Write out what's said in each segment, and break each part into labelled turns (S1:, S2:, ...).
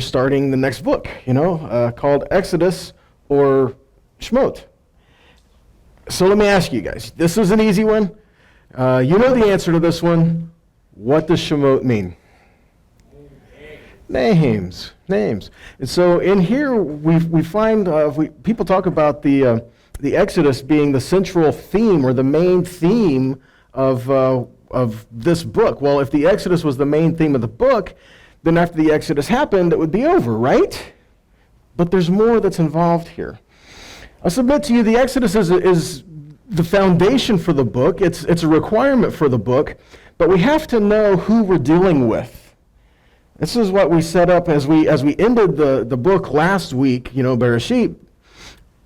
S1: starting the next book, called Exodus or Shemot. So let me ask you guys. This is an easy one. You know the answer to this one. What does Shemot mean? Names. And so in here we find people talk about the Exodus being the central theme or the main theme of this book. Well, if the Exodus was the main theme of the book, then after the Exodus happened, it would be over, right? But there's more that's involved here. I submit to you the Exodus is the foundation for the book. It's a requirement for the book, but we have to know who we're dealing with. This is what we set up as we ended the book last week, Bereshit.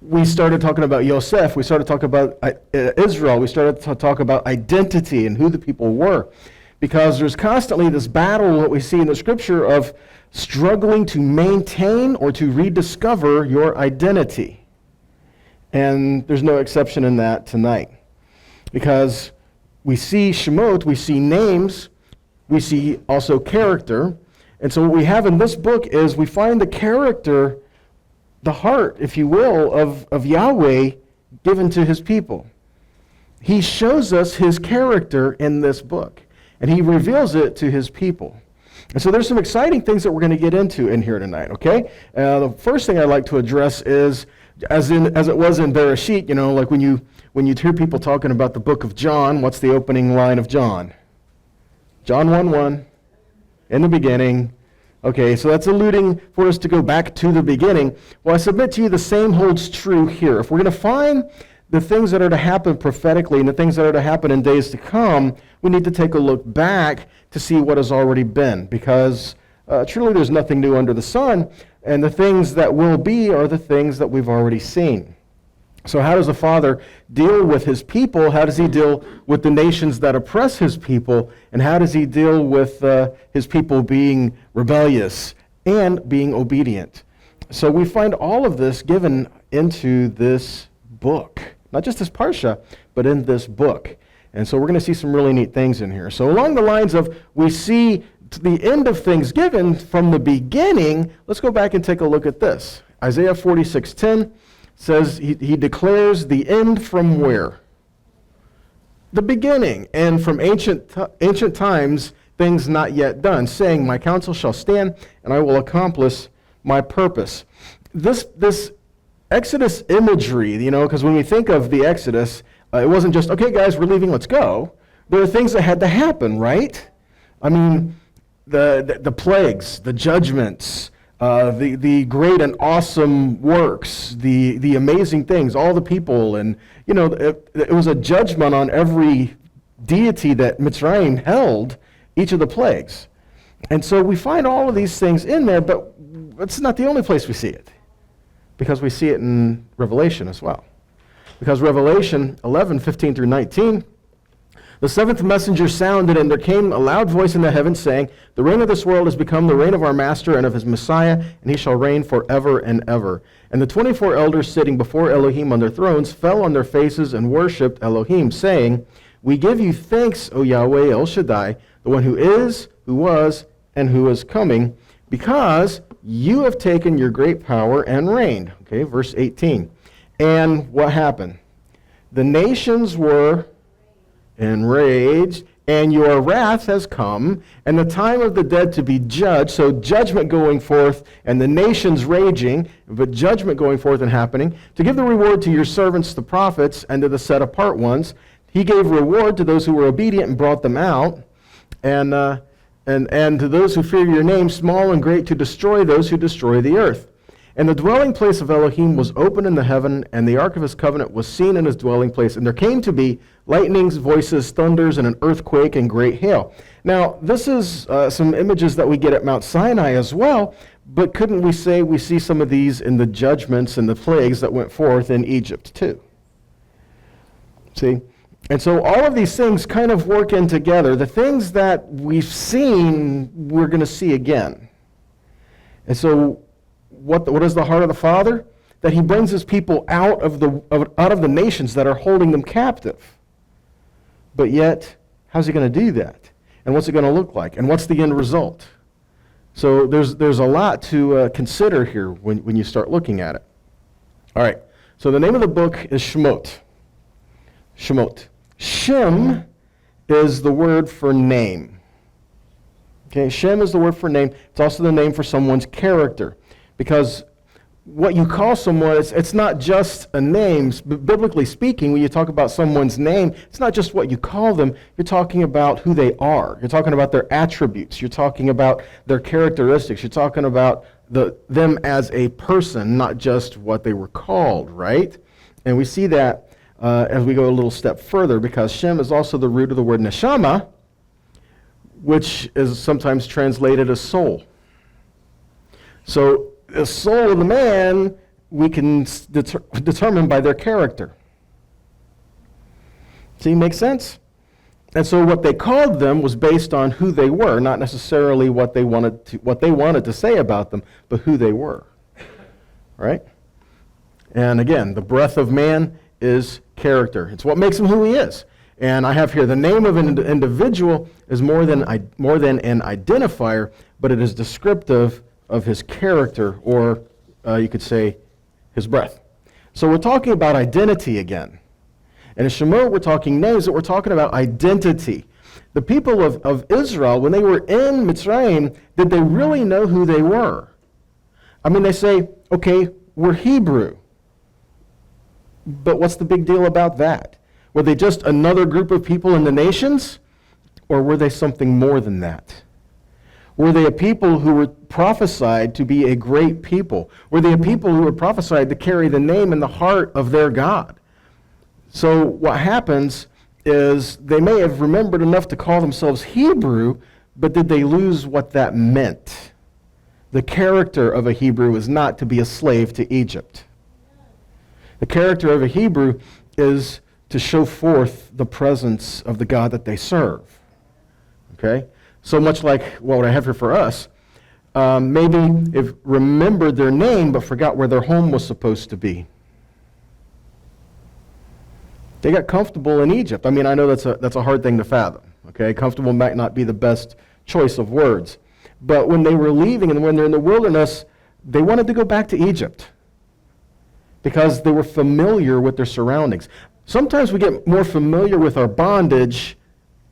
S1: We started talking about Yosef. We started talking about Israel. We started to talk about identity and who the people were. Because there's constantly this battle, what we see in the scripture, of struggling to maintain or to rediscover your identity. And there's no exception in that tonight. Because we see Shemot, we see names, we see also character. And so what we have in this book is we find the character, the heart, if you will, of Yahweh given to his people. He shows us his character in this book, and he reveals it to his people. And so there's some exciting things that we're going to get into in here tonight, okay? The first thing I'd like to address is, as it was in Bereshit, like when you hear people talking about the book of John, what's the opening line of John? John 1:1. In the beginning. Okay, so that's alluding for us to go back to the beginning. Well, I submit to you the same holds true here. If we're going to find the things that are to happen prophetically and the things that are to happen in days to come, we need to take a look back to see what has already been, because truly there's nothing new under the sun, and the things that will be are the things that we've already seen. So how does the Father deal with his people? How does he deal with the nations that oppress his people? And how does he deal with his people being rebellious and being obedient? So we find all of this given into this book. Not just this parsha, but in this book. And so we're going to see some really neat things in here. So along the lines of we see the end of things given from the beginning, let's go back and take a look at this. Isaiah 46:10. Says he declares the end from where? The beginning, and from ancient times, things not yet done, saying, my counsel shall stand, and I will accomplish my purpose. This Exodus imagery, because when we think of the Exodus, it wasn't just, okay guys, we're leaving, let's go. There are things that had to happen, right? I mean, the plagues, the judgments, the great and awesome works, the amazing things, all the people, and it was a judgment on every deity that Mitzrayim held, each of the plagues. And so we find all of these things in there, but it's not the only place we see it, because we see it in Revelation as well. Because Revelation 11:15-19, the seventh messenger sounded, and there came a loud voice in the heavens saying, the reign of this world has become the reign of our master and of his Messiah, and he shall reign forever and ever. And the 24 elders sitting before Elohim on their thrones fell on their faces and worshipped Elohim, saying, we give you thanks, O Yahweh El Shaddai, the one who is, who was, and who is coming, because you have taken your great power and reigned. Okay, verse 18. And what happened? The nations were enraged, and your wrath has come, and the time of the dead to be judged. So judgment going forth, and the nations raging, but judgment going forth and happening, to give the reward to your servants, the prophets, and to the set apart ones. He gave reward to those who were obedient and brought them out, and to those who fear your name, small and great, to destroy those who destroy the earth. And the dwelling place of Elohim was open in the heaven, and the ark of his covenant was seen in his dwelling place. And there came to be lightnings, voices, thunders, and an earthquake, and great hail. Now, this is some images that we get at Mount Sinai as well, but couldn't we say we see some of these in the judgments and the plagues that went forth in Egypt too? See? And so all of these things kind of work in together. The things that we've seen, we're going to see again. And so what is the heart of the Father? That he brings his people out of the nations that are holding them captive. But yet, how's he going to do that? And what's it going to look like? And what's the end result? So there's a lot to consider here when you start looking at it. All right, so the name of the book is Shemot. Shemot. Shem is the word for name. Okay, Shem is the word for name. It's also the name for someone's character. Because what you call someone, it's not just a name. Biblically speaking, when you talk about someone's name, it's not just what you call them. You're talking about who they are. You're talking about their attributes. You're talking about their characteristics. You're talking about them as a person, not just what they were called, right? And we see that as we go a little step further, because Shem is also the root of the word neshama, which is sometimes translated as soul. So the soul of the man we can determine by their character. See, makes sense? And so what they called them was based on who they were, not necessarily what they wanted to say about them, but who they were. Right? And again, the breath of man is character. It's what makes him who he is. And I have here the name of an individual is more than an identifier, but it is descriptive of his character, or you could say his breath. So we're talking about identity again. And in Shemot, we're talking names, but we're talking about identity. The people of Israel, when they were in Mitzrayim, did they really know who they were? I mean, they say, okay, we're Hebrew. But what's the big deal about that? Were they just another group of people in the nations? Or were they something more than that? Were they a people who were prophesied to be a great people? Were they a people who were prophesied to carry the name and the heart of their God? So what happens is they may have remembered enough to call themselves Hebrew, but did they lose what that meant? The character of a Hebrew is not to be a slave to Egypt. The character of a Hebrew is to show forth the presence of the God that they serve. Okay? So much like what I have here for us, maybe if remembered their name but forgot where their home was supposed to be. They got comfortable in Egypt. I mean, I know that's a hard thing to fathom. Okay? Comfortable might not be the best choice of words. But when they were leaving and when they're in the wilderness, they wanted to go back to Egypt because they were familiar with their surroundings. Sometimes we get more familiar with our bondage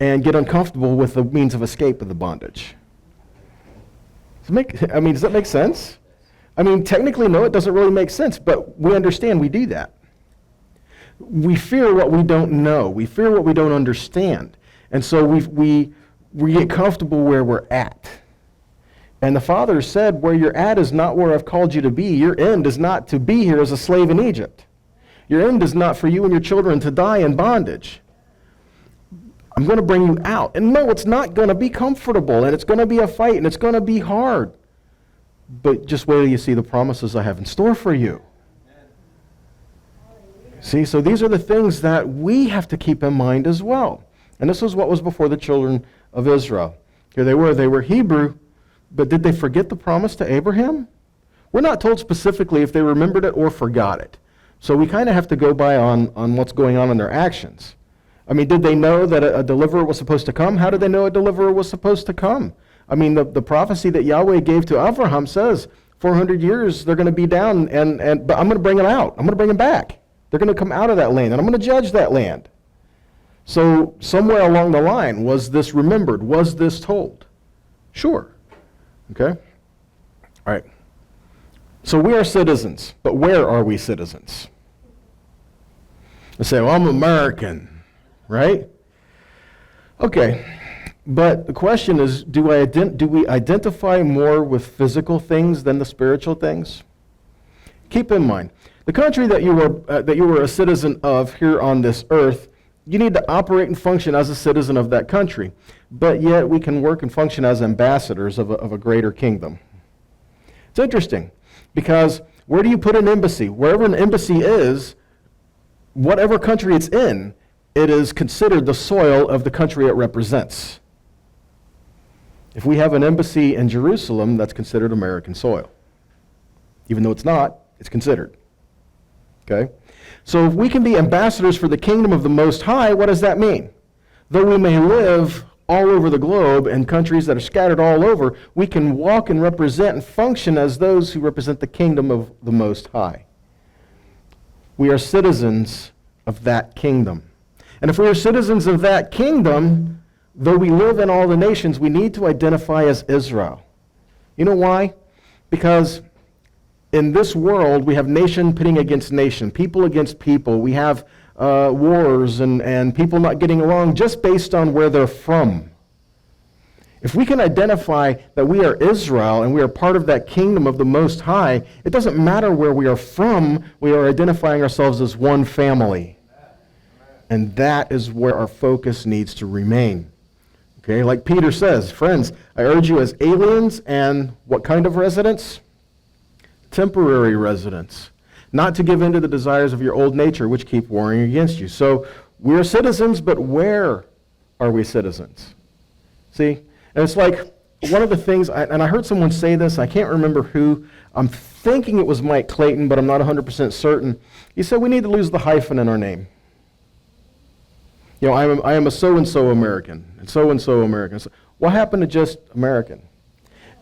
S1: and get uncomfortable with the means of escape of the bondage. Does that make sense? I mean, technically, no, it doesn't really make sense, but we understand we do that. We fear what we don't know. We fear what we don't understand. And so we get comfortable where we're at. And the Father said, where you're at is not where I've called you to be. Your end is not to be here as a slave in Egypt. Your end is not for you and your children to die in bondage. I'm going to bring you out. And no, it's not going to be comfortable, and it's going to be a fight, and it's going to be hard. But just wait till you see the promises I have in store for you. See, so these are the things that we have to keep in mind as well. And this is what was before the children of Israel. Here they were Hebrew, but did they forget the promise to Abraham? We're not told specifically if they remembered it or forgot it. So we kind of have to go by on what's going on in their actions. I mean, did they know that a deliverer was supposed to come? How did they know a deliverer was supposed to come? I mean, the prophecy that Yahweh gave to Abraham says, 400 years they're going to be down, but I'm going to bring them out. I'm going to bring them back. They're going to come out of that land, and I'm going to judge that land. So somewhere along the line, was this remembered? Was this told? Sure. Okay? All right. So we are citizens, but where are we citizens? They say, well, I'm American, right? Okay, but the question is, do we identify more with physical things than the spiritual things? Keep in mind, the country that you were a citizen of here on this earth, you need to operate and function as a citizen of that country, but yet we can work and function as ambassadors of a greater kingdom. It's interesting, because where do you put an embassy? Wherever an embassy is, whatever country it's in, it is considered the soil of the country it represents. If we have an embassy in Jerusalem, that's considered American soil. Even though it's not, it's considered. Okay? So if we can be ambassadors for the kingdom of the Most High, what does that mean? Though we may live all over the globe and countries that are scattered all over, we can walk and represent and function as those who represent the kingdom of the Most High. We are citizens of that kingdom. And if we are citizens of that kingdom, though we live in all the nations, we need to identify as Israel. You know why? Because in this world, we have nation pitting against nation, people against people. We have wars and people not getting along just based on where they're from. If we can identify that we are Israel and we are part of that kingdom of the Most High, it doesn't matter where we are from, we are identifying ourselves as one family. And that is where our focus needs to remain. Okay, like Peter says, friends, I urge you as aliens and what kind of residents? Temporary residents. Not to give in to the desires of your old nature, which keep warring against you. So we're citizens, but where are we citizens? See? And it's like one of the things, and I heard someone say this, I can't remember who, I'm thinking it was Mike Clayton, but I'm not 100% certain. He said we need to lose the hyphen in our name. You know, I am a so-and-so American, and so-and-so American. So what happened to just American?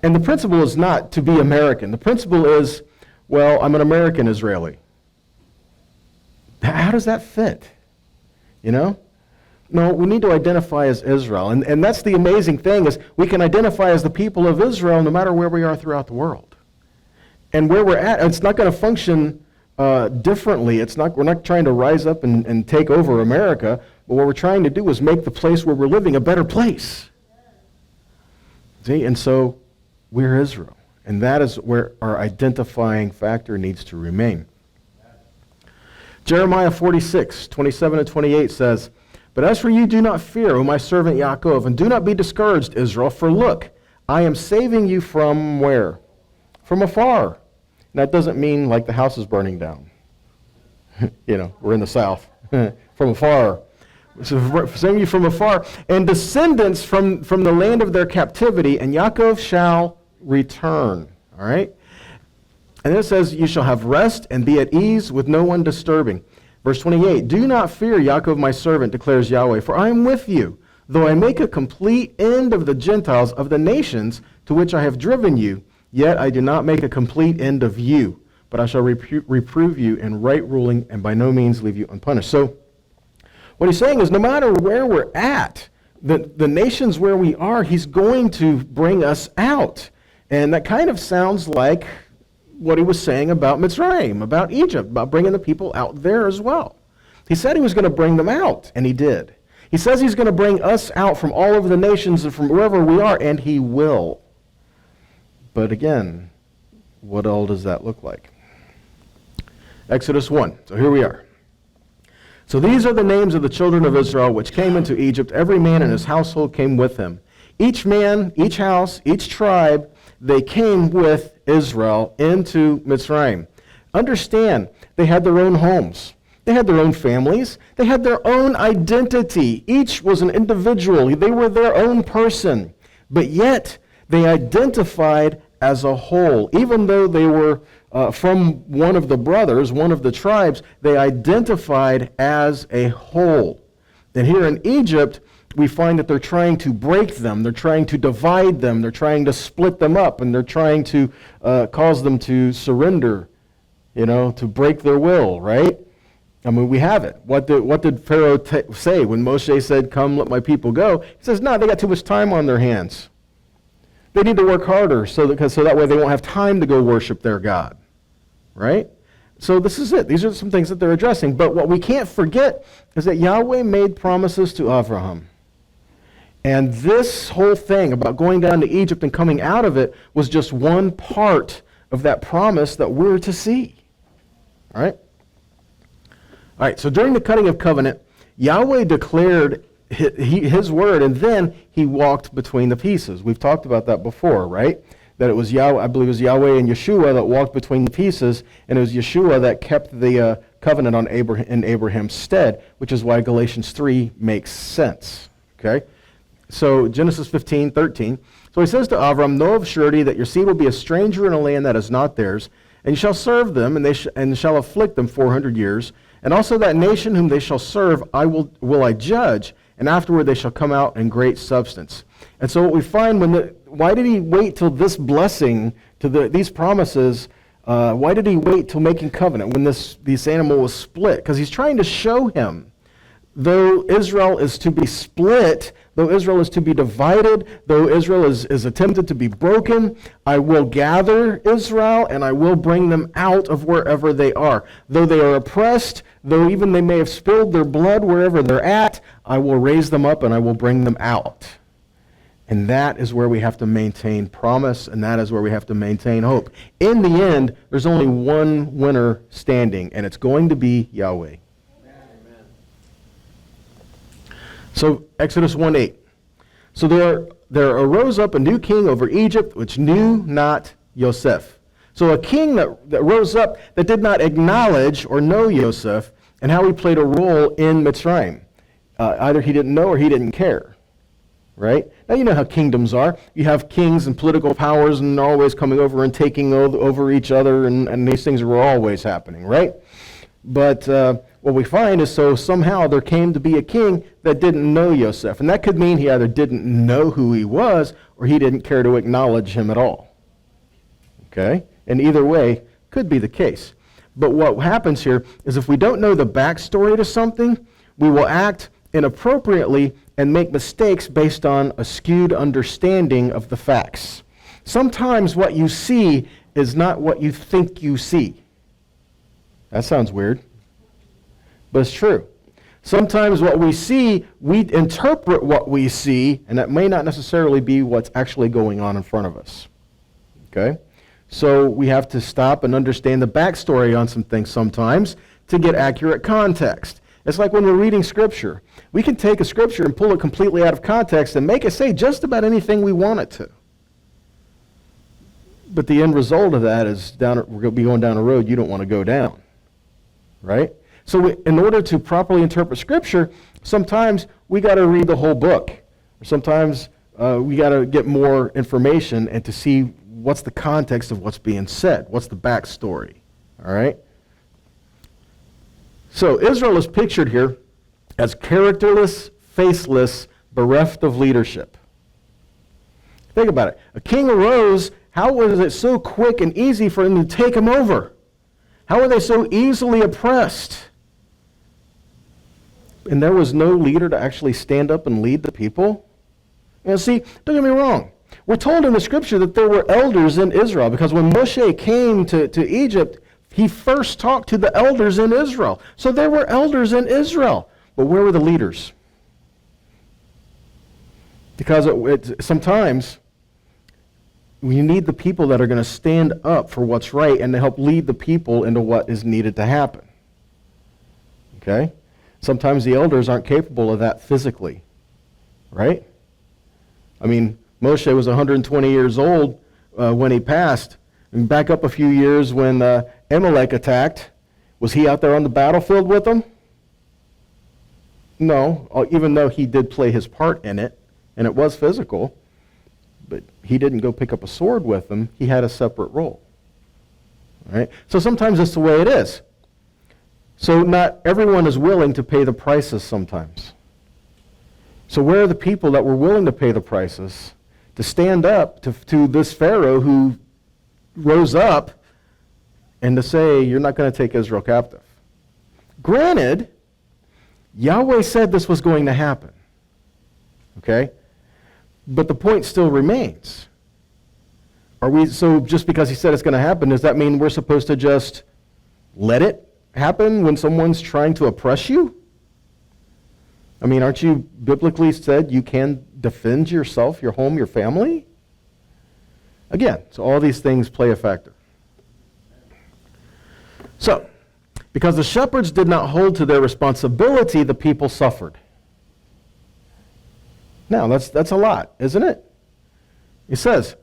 S1: And the principle is not to be American. The principle is, well, I'm an American Israeli. How does that fit? You know? No, we need to identify as Israel. And that's the amazing thing is we can identify as the people of Israel no matter where we are throughout the world. And where we're at, it's not going to function differently. We're not trying to rise up and take over America, but what we're trying to do is make the place where we're living a better place. See, and so we're Israel. And that is where our identifying factor needs to remain. Jeremiah 46, 27 and 28 says, but as for you, do not fear, O my servant Yaakov, and do not be discouraged, Israel, for look, I am saving you from where? From afar. And that doesn't mean like the house is burning down. You know, we're in the south. From afar. So saving you from afar. And descendants from the land of their captivity, and Yaakov shall return. All right? And it says, you shall have rest and be at ease with no one disturbing. Verse 28, do not fear, Yaakov my servant, declares Yahweh, for I am with you, though I make a complete end of the Gentiles, of the nations to which I have driven you, yet I do not make a complete end of you, but I shall reprove you in right ruling and by no means leave you unpunished. So what he's saying is no matter where we're at, the nations where we are, he's going to bring us out. And that kind of sounds like what he was saying about Mitzrayim, about Egypt, about bringing the people out there as well. He said he was going to bring them out, and he did. He says he's going to bring us out from all over the nations and from wherever we are, and he will. But again, what all does that look like? Exodus 1. So here we are. So these are the names of the children of Israel which came into Egypt. Every man and his household came with him. Each man, each house, each tribe, they came with Israel into Mitzrayim. Understand, they had their own homes. They had their own families. They had their own identity. Each was an individual. They were their own person. But yet, they identified as a whole. Even though they were from one of the brothers, one of the tribes, they identified as a whole. And here in Egypt, we find that they're trying to break them, they're trying to divide them, they're trying to split them up, and they're trying to cause them to surrender, to break their will, right? I mean, we have it. What did Pharaoh say when Moshe said, come, let my people go? He says, no, they got too much time on their hands. They need to work harder so that way they won't have time to go worship their God, right? So this is it. These are some things that they're addressing. But what we can't forget is that Yahweh made promises to Abraham. And this whole thing about going down to Egypt and coming out of it was just one part of that promise that we're to see. All right? All right, so during the cutting of covenant, Yahweh declared his word, and then he walked between the pieces. We've talked about that before, right? That it was Yahweh, I believe it was Yahweh and Yeshua that walked between the pieces, and it was Yeshua that kept the covenant in Abraham's stead, which is why Galatians 3 makes sense. Okay? So Genesis 15:13. So he says to Avram, know of surety that your seed will be a stranger in a land that is not theirs, and you shall serve them, and shall afflict them 400 years. And also that nation whom they shall serve will I judge, and afterward they shall come out in great substance. And so what we find why did he wait till this blessing, to these promises, why did he wait till making covenant when this animal was split? Because he's trying to show him, though Israel is to be split, though Israel is to be divided, though Israel is attempted to be broken, I will gather Israel and I will bring them out of wherever they are. Though they are oppressed, though even they may have spilled their blood wherever they're at, I will raise them up and I will bring them out. And that is where we have to maintain promise, and that is where we have to maintain hope. In the end, there's only one winner standing, and it's going to be Yahweh. Amen. So, Exodus 1:8. So there arose up a new king over Egypt, which knew not Yosef. So a king that rose up that did not acknowledge or know Yosef and how he played a role in Mitzrayim. Either he didn't know or he didn't care. Right? Now you know how kingdoms are. You have kings and political powers and they're always coming over and taking over each other, and these things are always happening, right? But what we find is somehow there came to be a king that didn't know Yosef. And that could mean he either didn't know who he was or he didn't care to acknowledge him at all. Okay? And either way could be the case. But what happens here is if we don't know the backstory to something, we will act inappropriately and make mistakes based on a skewed understanding of the facts. Sometimes what you see is not what you think you see. That sounds weird, but it's true. Sometimes what we see, we interpret what we see, and that may not necessarily be what's actually going on in front of us. Okay? So we have to stop and understand the backstory on some things sometimes to get accurate context. It's like when we're reading Scripture. We can take a Scripture and pull it completely out of context and make it say just about anything we want it to. But the end result of that is we're going to be going down a road you don't want to go down. Right? So in order to properly interpret Scripture, sometimes we got to read the whole book. Or sometimes we got to get more information and to see what's the context of what's being said. What's the backstory? All right? So Israel is pictured here as characterless, faceless, bereft of leadership. Think about it. A king arose. How was it so quick and easy for him to take him over? How were they so easily oppressed? And there was no leader to actually stand up and lead the people? See, don't get me wrong. We're told in the Scripture that there were elders in Israel, because when Moshe came to Egypt, he first talked to the elders in Israel. So there were elders in Israel. But where were the leaders? Because sometimes you need the people that are going to stand up for what's right and to help lead the people into what is needed to happen. Okay? Sometimes the elders aren't capable of that physically. Right? I mean, Moshe was 120 years old when he passed. And back up a few years when Amalek attacked, was he out there on the battlefield with them? No, even though he did play his part in it, and it was physical, but he didn't go pick up a sword with them. He had a separate role. All right? So sometimes that's the way it is. So not everyone is willing to pay the prices sometimes. So where are the people that were willing to pay the prices to stand up to this Pharaoh who rose up and to say, you're not going to take Israel captive? Granted, Yahweh said this was going to happen. Okay? But the point still remains. So just because he said it's going to happen, does that mean we're supposed to just let it happen when someone's trying to oppress you? I mean, aren't you biblically said you can defend yourself, your home, your family? Again, so all these things play a factor. So, because the shepherds did not hold to their responsibility, the people suffered. Now, that's a lot, isn't it? It says,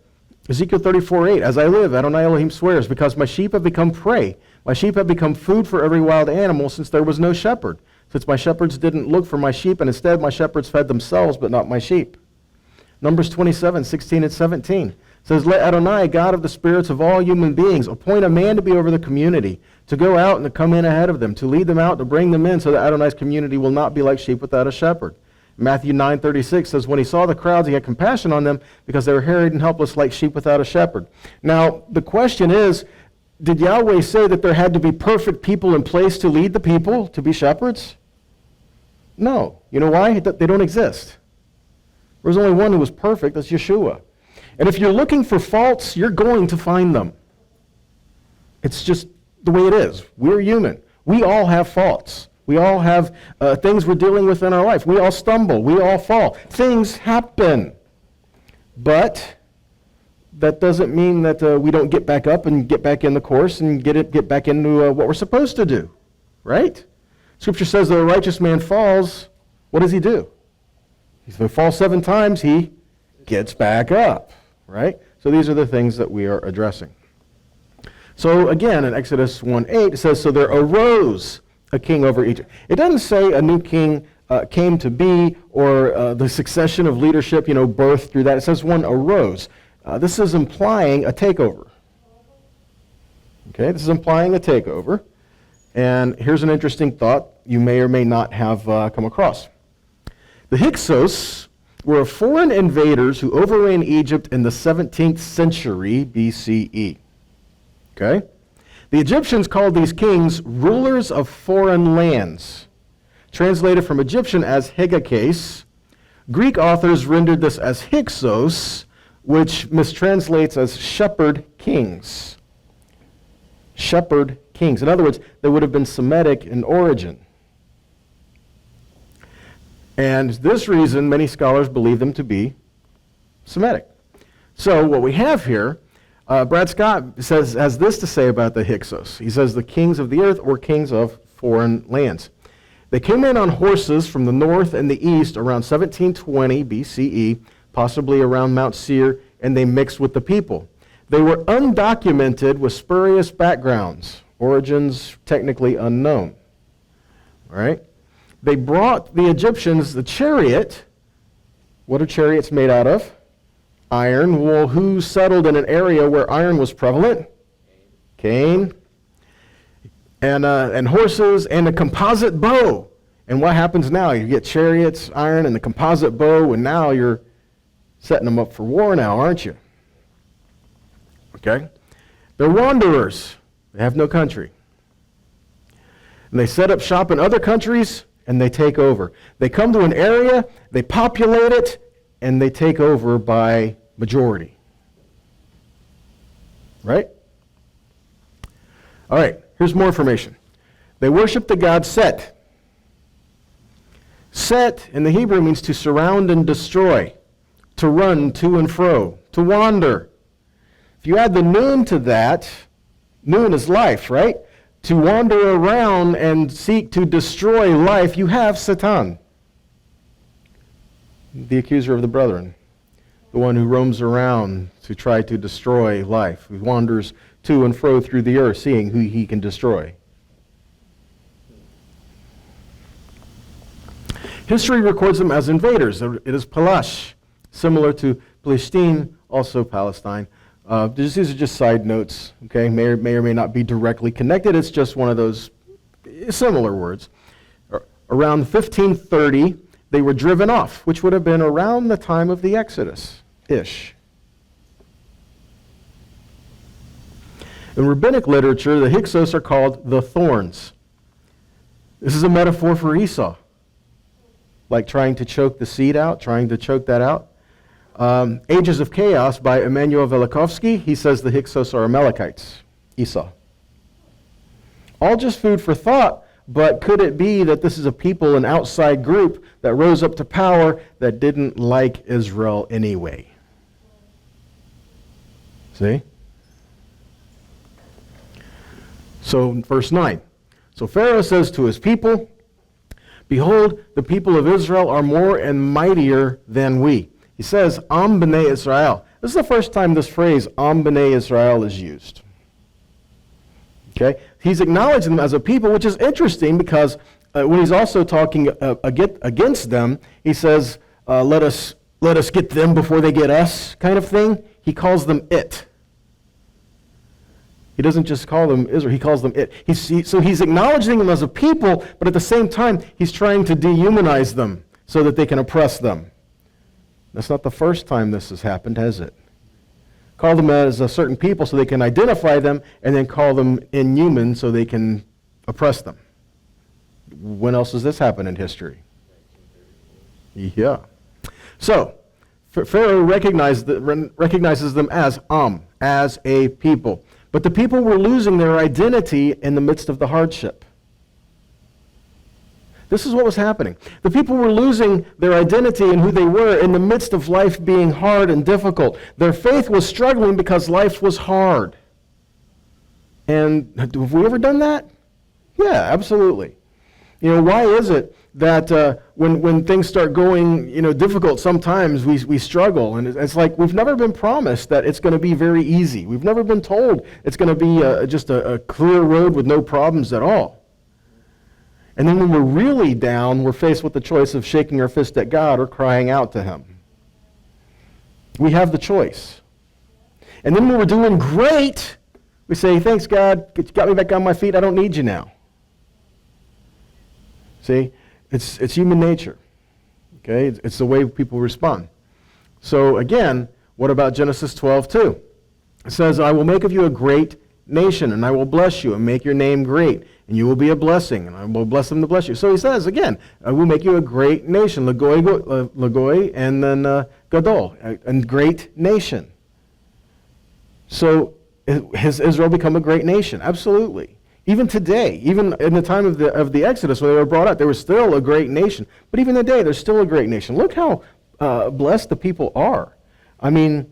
S1: Ezekiel 34:8, as I live, Adonai Elohim swears, because my sheep have become prey. My sheep have become food for every wild animal, since there was no shepherd. Since my shepherds didn't look for my sheep, and instead my shepherds fed themselves, but not my sheep. Numbers 27:16 and 17 says, let Adonai, God of the spirits of all human beings, appoint a man to be over the community, to go out and to come in ahead of them, to lead them out, to bring them in, so that Adonai's community will not be like sheep without a shepherd. Matthew 9:36 says, when he saw the crowds, he had compassion on them because they were harried and helpless like sheep without a shepherd. Now, the question is, did Yahweh say that there had to be perfect people in place to lead the people, to be shepherds? No. You know why? They don't exist. There's only one who was perfect, that's Yeshua. And if you're looking for faults, you're going to find them. It's just the way it is. We're human. We all have faults. We all have things we're dealing with in our life. We all stumble. We all fall. Things happen. But that doesn't mean that we don't get back up and get back in the course and get back into what we're supposed to do. Right? Scripture says that a righteous man falls. What does he do? If he falls 7 times, he gets back up. Right? So these are the things that we are addressing. So again, in Exodus 1:8, it says, so there arose a king over Egypt. It doesn't say a new king came to be or the succession of leadership, birthed through that. It says one arose. This is implying a takeover. Okay, this is implying a takeover. And here's an interesting thought you may or may not have come across. The Hyksos were foreign invaders who overran Egypt in the 17th century BCE. Okay? The Egyptians called these kings rulers of foreign lands, translated from Egyptian as Hegakes. Greek authors rendered this as Hyksos, which mistranslates as shepherd kings. Shepherd kings. In other words, they would have been Semitic in origin. And this reason, many scholars believe them to be Semitic. So what we have here, Brad Scott has this to say about the Hyksos. He says the kings of the earth were kings of foreign lands. They came in on horses from the north and the east around 1720 BCE, possibly around Mount Seir, and they mixed with the people. They were undocumented with spurious backgrounds, origins technically unknown. All right? They brought the Egyptians the chariot. What are chariots made out of? Iron. Well, who settled in an area where iron was prevalent? Cain. And horses and a composite bow. And what happens now? You get chariots, iron, and the composite bow, and now you're setting them up for war now, aren't you? Okay? They're wanderers. They have no country. And they set up shop in other countries, and they take over. They come to an area, they populate it, and they take over by majority. Right? All right, here's more information. They worship the god Set. Set in the Hebrew means to surround and destroy, to run to and fro, to wander. If you add the noon to that, noon is life, right? To wander around and seek to destroy life, you have Satan, the accuser of the brethren, the one who roams around to try to destroy life, who wanders to and fro through the earth, seeing who he can destroy. History records them as invaders. It is Palash, similar to Palestine, also Palestine. These are just side notes, okay? May or may not be directly connected. It's just one of those similar words. Around 1530, they were driven off, which would have been around the time of the Exodus-ish. In rabbinic literature, the Hyksos are called the thorns. This is a metaphor for Esau, like trying to choke the seed out, trying to choke that out. Ages of Chaos by Emanuel Velikovsky, he says the Hyksos are Amalekites, Esau. All just food for thought, but could it be that this is a people, an outside group that rose up to power that didn't like Israel anyway? See? So, verse 9. So Pharaoh says to his people, behold, the people of Israel are more and mightier than we. He says, Am b'nei Israel. This is the first time this phrase, Am b'nei Israel, is used. Okay? He's acknowledging them as a people, which is interesting because when he's also talking against them, he says, let us get them before they get us, kind of thing. He calls them it. He doesn't just call them Israel, he calls them it. So he's acknowledging them as a people, but at the same time, he's trying to dehumanize them. so that they can oppress them. That's not the first time this has happened, has it? Call them as a certain people so they can identify them, and then call them inhuman so they can oppress them. When else has this happened in history? Yeah. So, Pharaoh recognizes them as a people. But the people were losing their identity in the midst of the hardship. This is what was happening. The people were losing their identity and who they were in the midst of life being hard and difficult. Their faith was struggling because life was hard. And have we ever done that? Yeah, absolutely. Why is it that when things start going, difficult, sometimes we struggle? And it's like we've never been promised that it's going to be very easy. We've never been told it's going to be just a clear road with no problems at all. And then when we're really down, we're faced with the choice of shaking our fist at God or crying out to Him. We have the choice. And then when we're doing great, we say, thanks, God, you got me back on my feet, I don't need you now. See, it's human nature. Okay, it's the way people respond. So again, what about Genesis 12:2? It says, I will make of you a great nation, and I will bless you and make your name great, and you will be a blessing, and I will bless them to bless you. So he says again, I will make you a great nation, Lagoi, and then Gadol, a great nation. So has Israel become a great nation? Absolutely. Even today, even in the time of the Exodus, when they were brought out, they were still a great nation. But even today, they're still a great nation. Look how blessed the people are. I mean,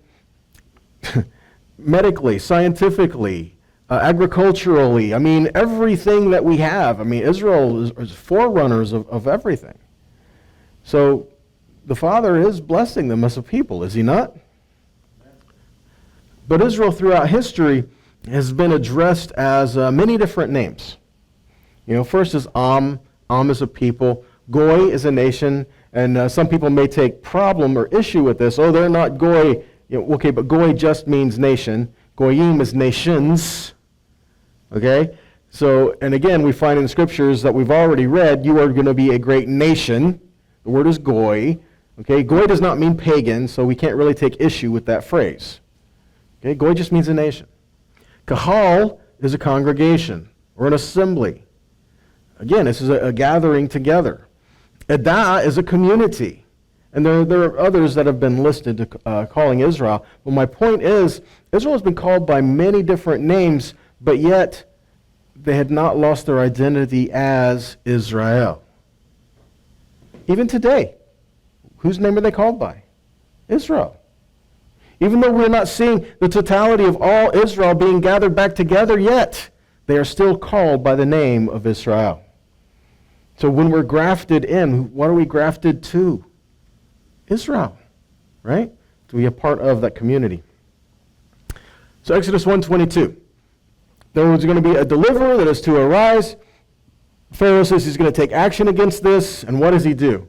S1: medically, scientifically, agriculturally, I mean, everything that we have. I mean, Israel is forerunners of everything. So the Father is blessing them as a people, is He not? But Israel throughout history has been addressed as many different names. First is Am is a people. Goy is a nation, and some people may take problem or issue with this. Oh, they're not Goy. Okay, but Goy just means nation. Goyim is nations. Okay? So, and again, we find in the scriptures that we've already read, you are going to be a great nation. The word is Goy. Okay? Goy does not mean pagan, so we can't really take issue with that phrase. Okay? Goy just means a nation. Kahal is a congregation or an assembly. Again, this is a gathering together. Edah is a community. And there are others that have been listed calling Israel. But my point is, Israel has been called by many different names, but yet they had not lost their identity as Israel. Even today, whose name are they called by? Israel. Even though we're not seeing the totality of all Israel being gathered back together yet, they are still called by the name of Israel. So when we're grafted in, what are we grafted to? Israel, right? To be a part of that community. So Exodus 1:22. There was going to be a deliverer that is to arise. Pharaoh says he's going to take action against this, and what does he do?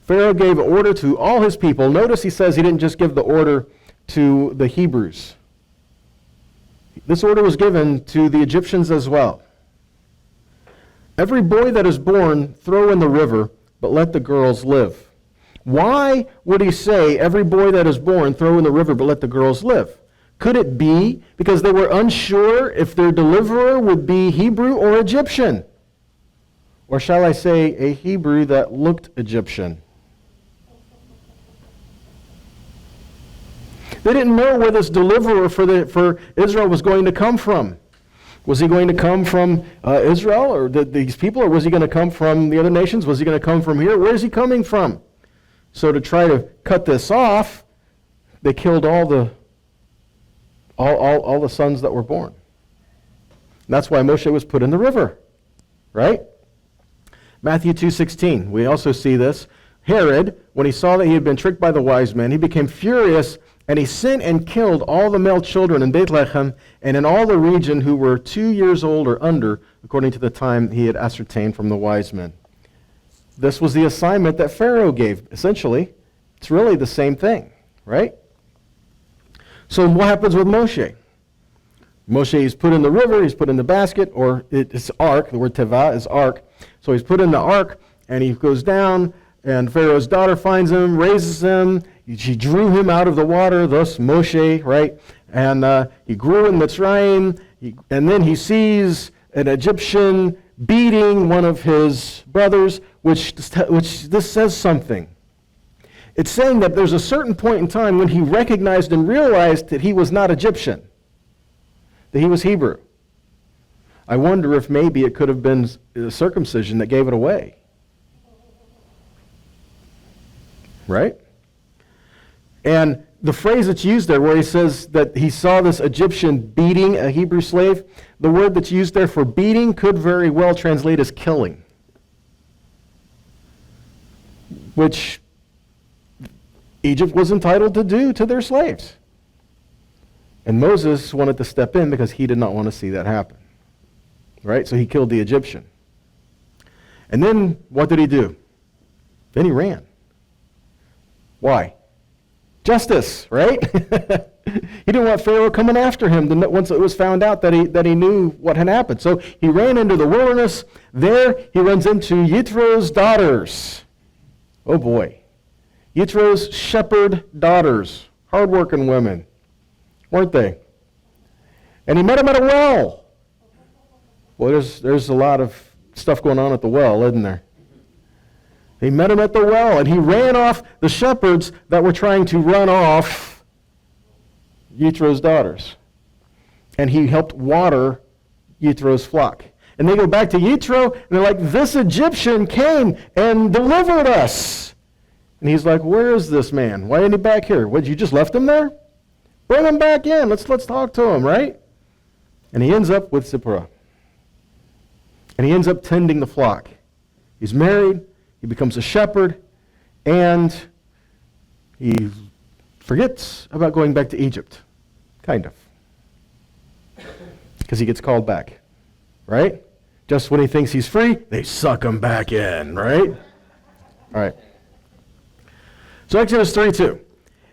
S1: Pharaoh gave order to all his people. Notice he says he didn't just give the order to the Hebrews. This order was given to the Egyptians as well. Every boy that is born, throw in the river, but let the girls live. Why would he say, every boy that is born, throw in the river, but let the girls live? Could it be because they were unsure if their deliverer would be Hebrew or Egyptian? Or shall I say, a Hebrew that looked Egyptian? They didn't know where this deliverer for Israel was going to come from. Was he going to come from Israel or these people, or was he going to come from the other nations? Was he going to come from here? Where is he coming from? So to try to cut this off, they killed all the sons that were born. And that's why Moshe was put in the river, right? Matthew 2:16. We also see this. Herod, when he saw that he had been tricked by the wise men, he became furious, and he sent and killed all the male children in Bethlehem and in all the region who were 2 years old or under, according to the time he had ascertained from the wise men. This was the assignment that Pharaoh gave. Essentially, it's really the same thing, right? So what happens with Moshe? Moshe is put in the river, he's put in the basket, or it's ark. The word teva is ark. So he's put in the ark, and he goes down, and Pharaoh's daughter finds him, raises him. She drew him out of the water, thus Moshe, right? And he grew in Mitzrayim, and then he sees an Egyptian beating one of his brothers, which this says something. It's saying that there's a certain point in time when he recognized and realized that he was not Egyptian, that he was Hebrew. I wonder if maybe it could have been the circumcision that gave it away. Right? And the phrase that's used there where he says that he saw this Egyptian beating a Hebrew slave, the word that's used there for beating could very well translate as killing, which Egypt was entitled to do to their slaves. And Moses wanted to step in because he did not want to see that happen. Right? So he killed the Egyptian. And then what did he do? Then he ran. Why? Justice, right? He didn't want Pharaoh coming after him once it was found out that he knew what had happened. So he ran into the wilderness. There he runs into Yitro's daughters. Oh boy. Yitro's shepherd daughters, hardworking women, weren't they? And he met them at a well. Well, there's a lot of stuff going on at the well, isn't there? He met him at the well, and he ran off the shepherds that were trying to run off Yitro's daughters. And he helped water Yitro's flock. And they go back to Yitro, and they're like, this Egyptian came and delivered us. And he's like, where is this man? Why isn't he back here? What, you just left him there? Bring him back in. Let's talk to him, right? And he ends up with Zipporah. And he ends up tending the flock. He's married, he becomes a shepherd, and he forgets about going back to Egypt. Kind of. Because he gets called back. Right? Just when he thinks he's free, they suck him back in, right? All right. So Exodus 32.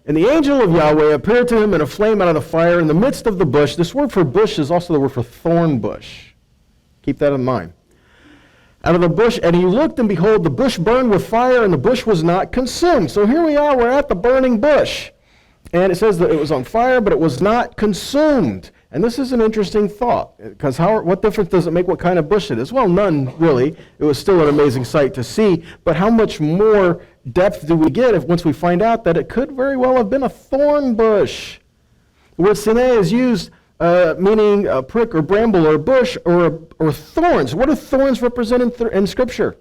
S1: And the angel of Yahweh appeared to him in a flame out of the fire in the midst of the bush. This word for bush is also the word for thorn bush. Keep that in mind. Out of the bush, and he looked, and behold, the bush burned with fire, and the bush was not consumed. So here we are, we're at the burning bush. And it says that it was on fire, but it was not consumed. And this is an interesting thought, because what difference does it make what kind of bush it is? Well, none, really. It was still an amazing sight to see, but how much more depth do we get once we find out that it could very well have been a thorn bush? The word sineh is used meaning a prick or bramble or bush or thorns. What do thorns represent in Scripture?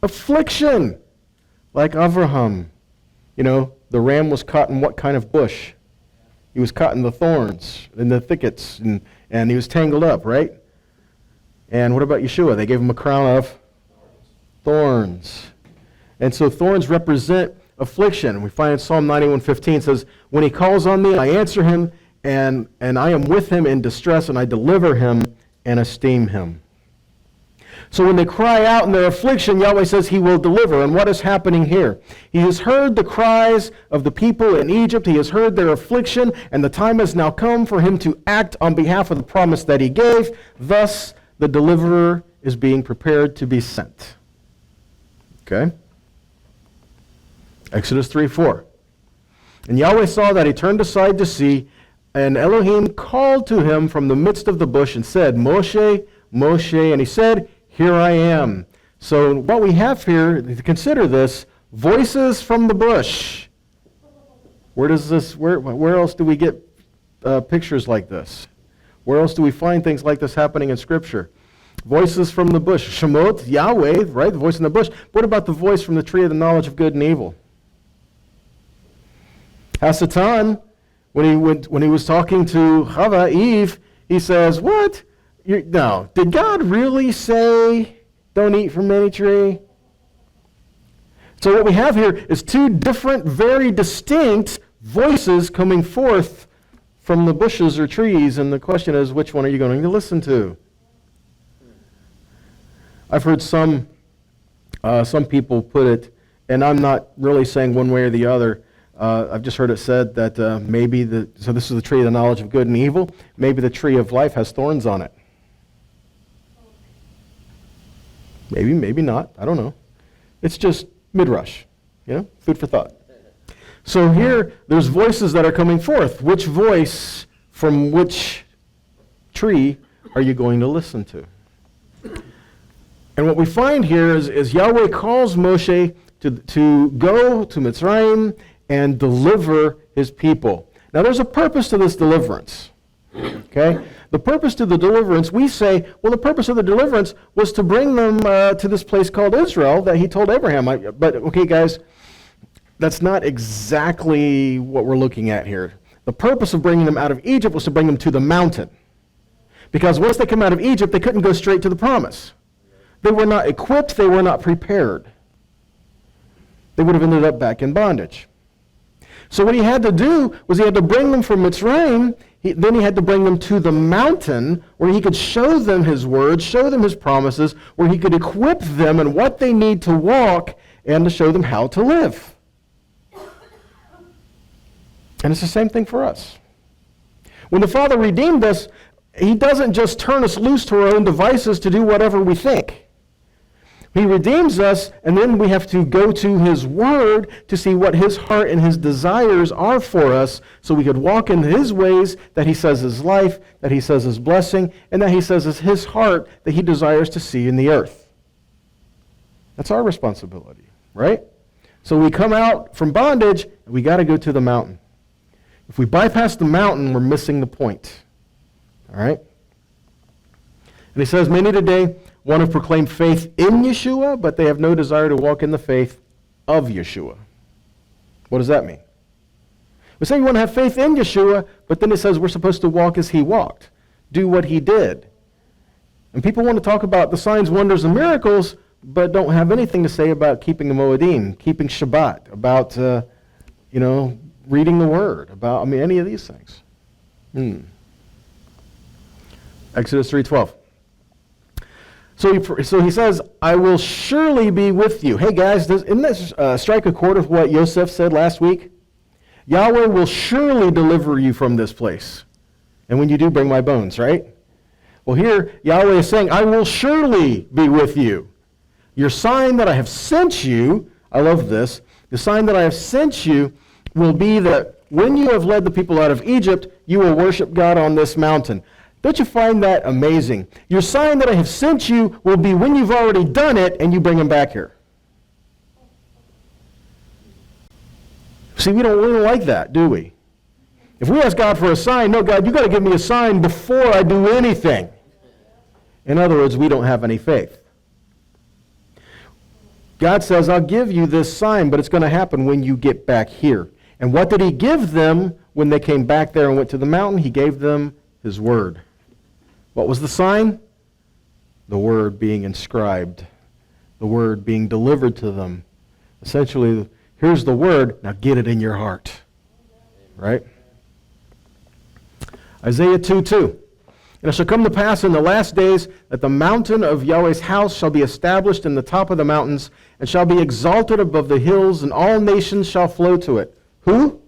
S1: Affliction. Like Avraham. You know, the ram was caught in what kind of bush? He was caught in the thorns, in the thickets, and he was tangled up, right? And what about Yeshua? They gave him a crown of thorns. And so thorns represent affliction. We find in Psalm 91:15 says, when he calls on me, I answer him, and I am with him in distress, and I deliver him and esteem him. So when they cry out in their affliction, Yahweh says he will deliver. And what is happening here? He has heard the cries of the people in Egypt. He has heard their affliction, and the time has now come for him to act on behalf of the promise that he gave. Thus, the deliverer is being prepared to be sent. Okay? Exodus 3:4. And Yahweh saw that he turned aside to see, and Elohim called to him from the midst of the bush and said, Moshe, Moshe, and he said, here I am. So what we have here, to consider this, voices from the bush. Where else do we get pictures like this? Where else do we find things like this happening in Scripture? Voices from the bush. Shemot, Yahweh, right? The voice in the bush. What about the voice from the tree of the knowledge of good and evil? Hasatan, when he was talking to Chava, Eve, he says, what? No, did God really say, don't eat from any tree? So what we have here is two different, very distinct voices coming forth from the bushes or trees, and the question is, which one are you going to listen to? I've heard some people put it, and I'm not really saying one way or the other. I've just heard it said that so this is the tree of the knowledge of good and evil. Maybe the tree of life has thorns on it. Maybe, maybe not. I don't know. It's just midrash, food for thought. So here, there's voices that are coming forth. Which voice from which tree are you going to listen to? And what we find here is Yahweh calls Moshe to go to Mitzrayim and deliver his people. Now, there's a purpose to this deliverance. Okay? The purpose to the deliverance, we say, well, the purpose of the deliverance was to bring them to this place called Israel that he told Abraham. But, okay, guys, that's not exactly what we're looking at here. The purpose of bringing them out of Egypt was to bring them to the mountain. Because once they come out of Egypt, they couldn't go straight to the promise. They were not equipped, they were not prepared. They would have ended up back in bondage. So what he had to do was he had to bring them from Mitzrayim, then he had to bring them to the mountain where he could show them his words, show them his promises, where he could equip them in what they need to walk and to show them how to live. And it's the same thing for us. When the Father redeemed us, he doesn't just turn us loose to our own devices to do whatever we think. He redeems us, and then we have to go to his word to see what his heart and his desires are for us so we could walk in his ways that he says is life, that he says is blessing, and that he says is his heart that he desires to see in the earth. That's our responsibility, right? So we come out from bondage, and we got to go to the mountain. If we bypass the mountain, we're missing the point. All right? And he says, many today want to proclaim faith in Yeshua, but they have no desire to walk in the faith of Yeshua. What does that mean? We say you want to have faith in Yeshua, but then it says we're supposed to walk as he walked, do what he did. And people want to talk about the signs, wonders, and miracles, but don't have anything to say about keeping the Moedim, keeping Shabbat, about, reading the Word, about, any of these things. Exodus 3:12. So he says, I will surely be with you. Hey guys, isn't this strike a chord with what Yosef said last week? Yahweh will surely deliver you from this place. And when you do, bring my bones, right? Well, here, Yahweh is saying, I will surely be with you. Your sign that I have sent you, I love this, the sign that I have sent you will be that when you have led the people out of Egypt, you will worship God on this mountain. Don't you find that amazing? Your sign that I have sent you will be when you've already done it and you bring them back here. See, we don't like that, do we? If we ask God for a sign, no, God, you got to give me a sign before I do anything. In other words, we don't have any faith. God says, I'll give you this sign, but it's going to happen when you get back here. And what did he give them when they came back there and went to the mountain? He gave them his word. What was the sign? The word being inscribed, the word being delivered to them. Essentially, here's the word, now get it in your heart. Right? Isaiah 2:2. And it shall come to pass in the last days that the mountain of Yahweh's house shall be established in the top of the mountains and shall be exalted above the hills, and all nations shall flow to it. Who?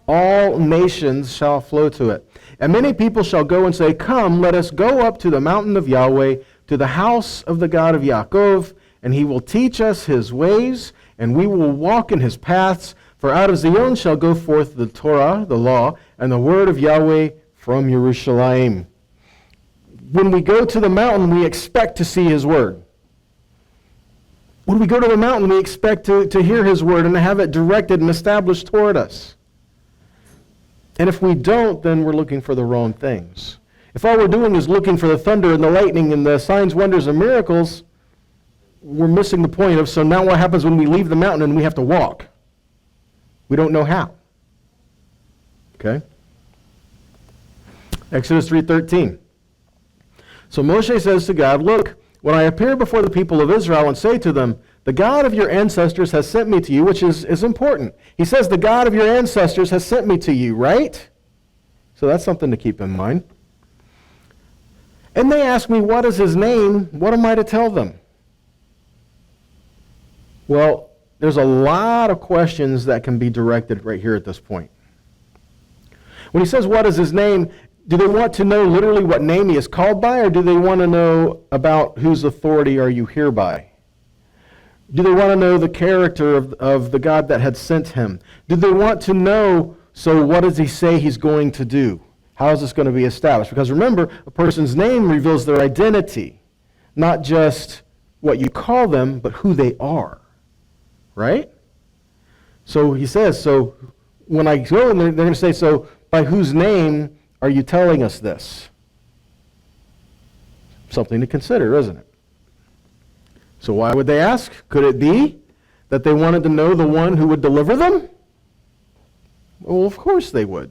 S1: All nations shall flow to it. And many people shall go and say, come, let us go up to the mountain of Yahweh, to the house of the God of Yaakov, and he will teach us his ways, and we will walk in his paths. For out of Zion shall go forth the Torah, the law, and the word of Yahweh from Jerusalem. When we go to the mountain, we expect to see his word. When we go to the mountain, we expect to hear his word and to have it directed and established toward us. And if we don't, then we're looking for the wrong things. If all we're doing is looking for the thunder and the lightning and the signs, wonders, and miracles, we're missing the point of, so now what happens when we leave the mountain and we have to walk? We don't know how. Okay? Exodus 3:13. So Moshe says to God, look, when I appear before the people of Israel and say to them, the God of your ancestors has sent me to you, which is important. He says the God of your ancestors has sent me to you, right? So that's something to keep in mind. And they ask me, what is his name? What am I to tell them? Well, there's a lot of questions that can be directed right here at this point. When he says, what is his name, Do they want to know literally what name he is called by, or do they want to know about whose authority are you here by? Do they want to know the character of the God that had sent him? Do they want to know, so what does he say he's going to do? How is this going to be established? Because remember, a person's name reveals their identity, not just what you call them, but who they are. Right? So he says, so when I go, and they're going to say, so by whose name are you telling us this? Something to consider, isn't it? So why would they ask? Could it be that they wanted to know the one who would deliver them? Well, of course they would.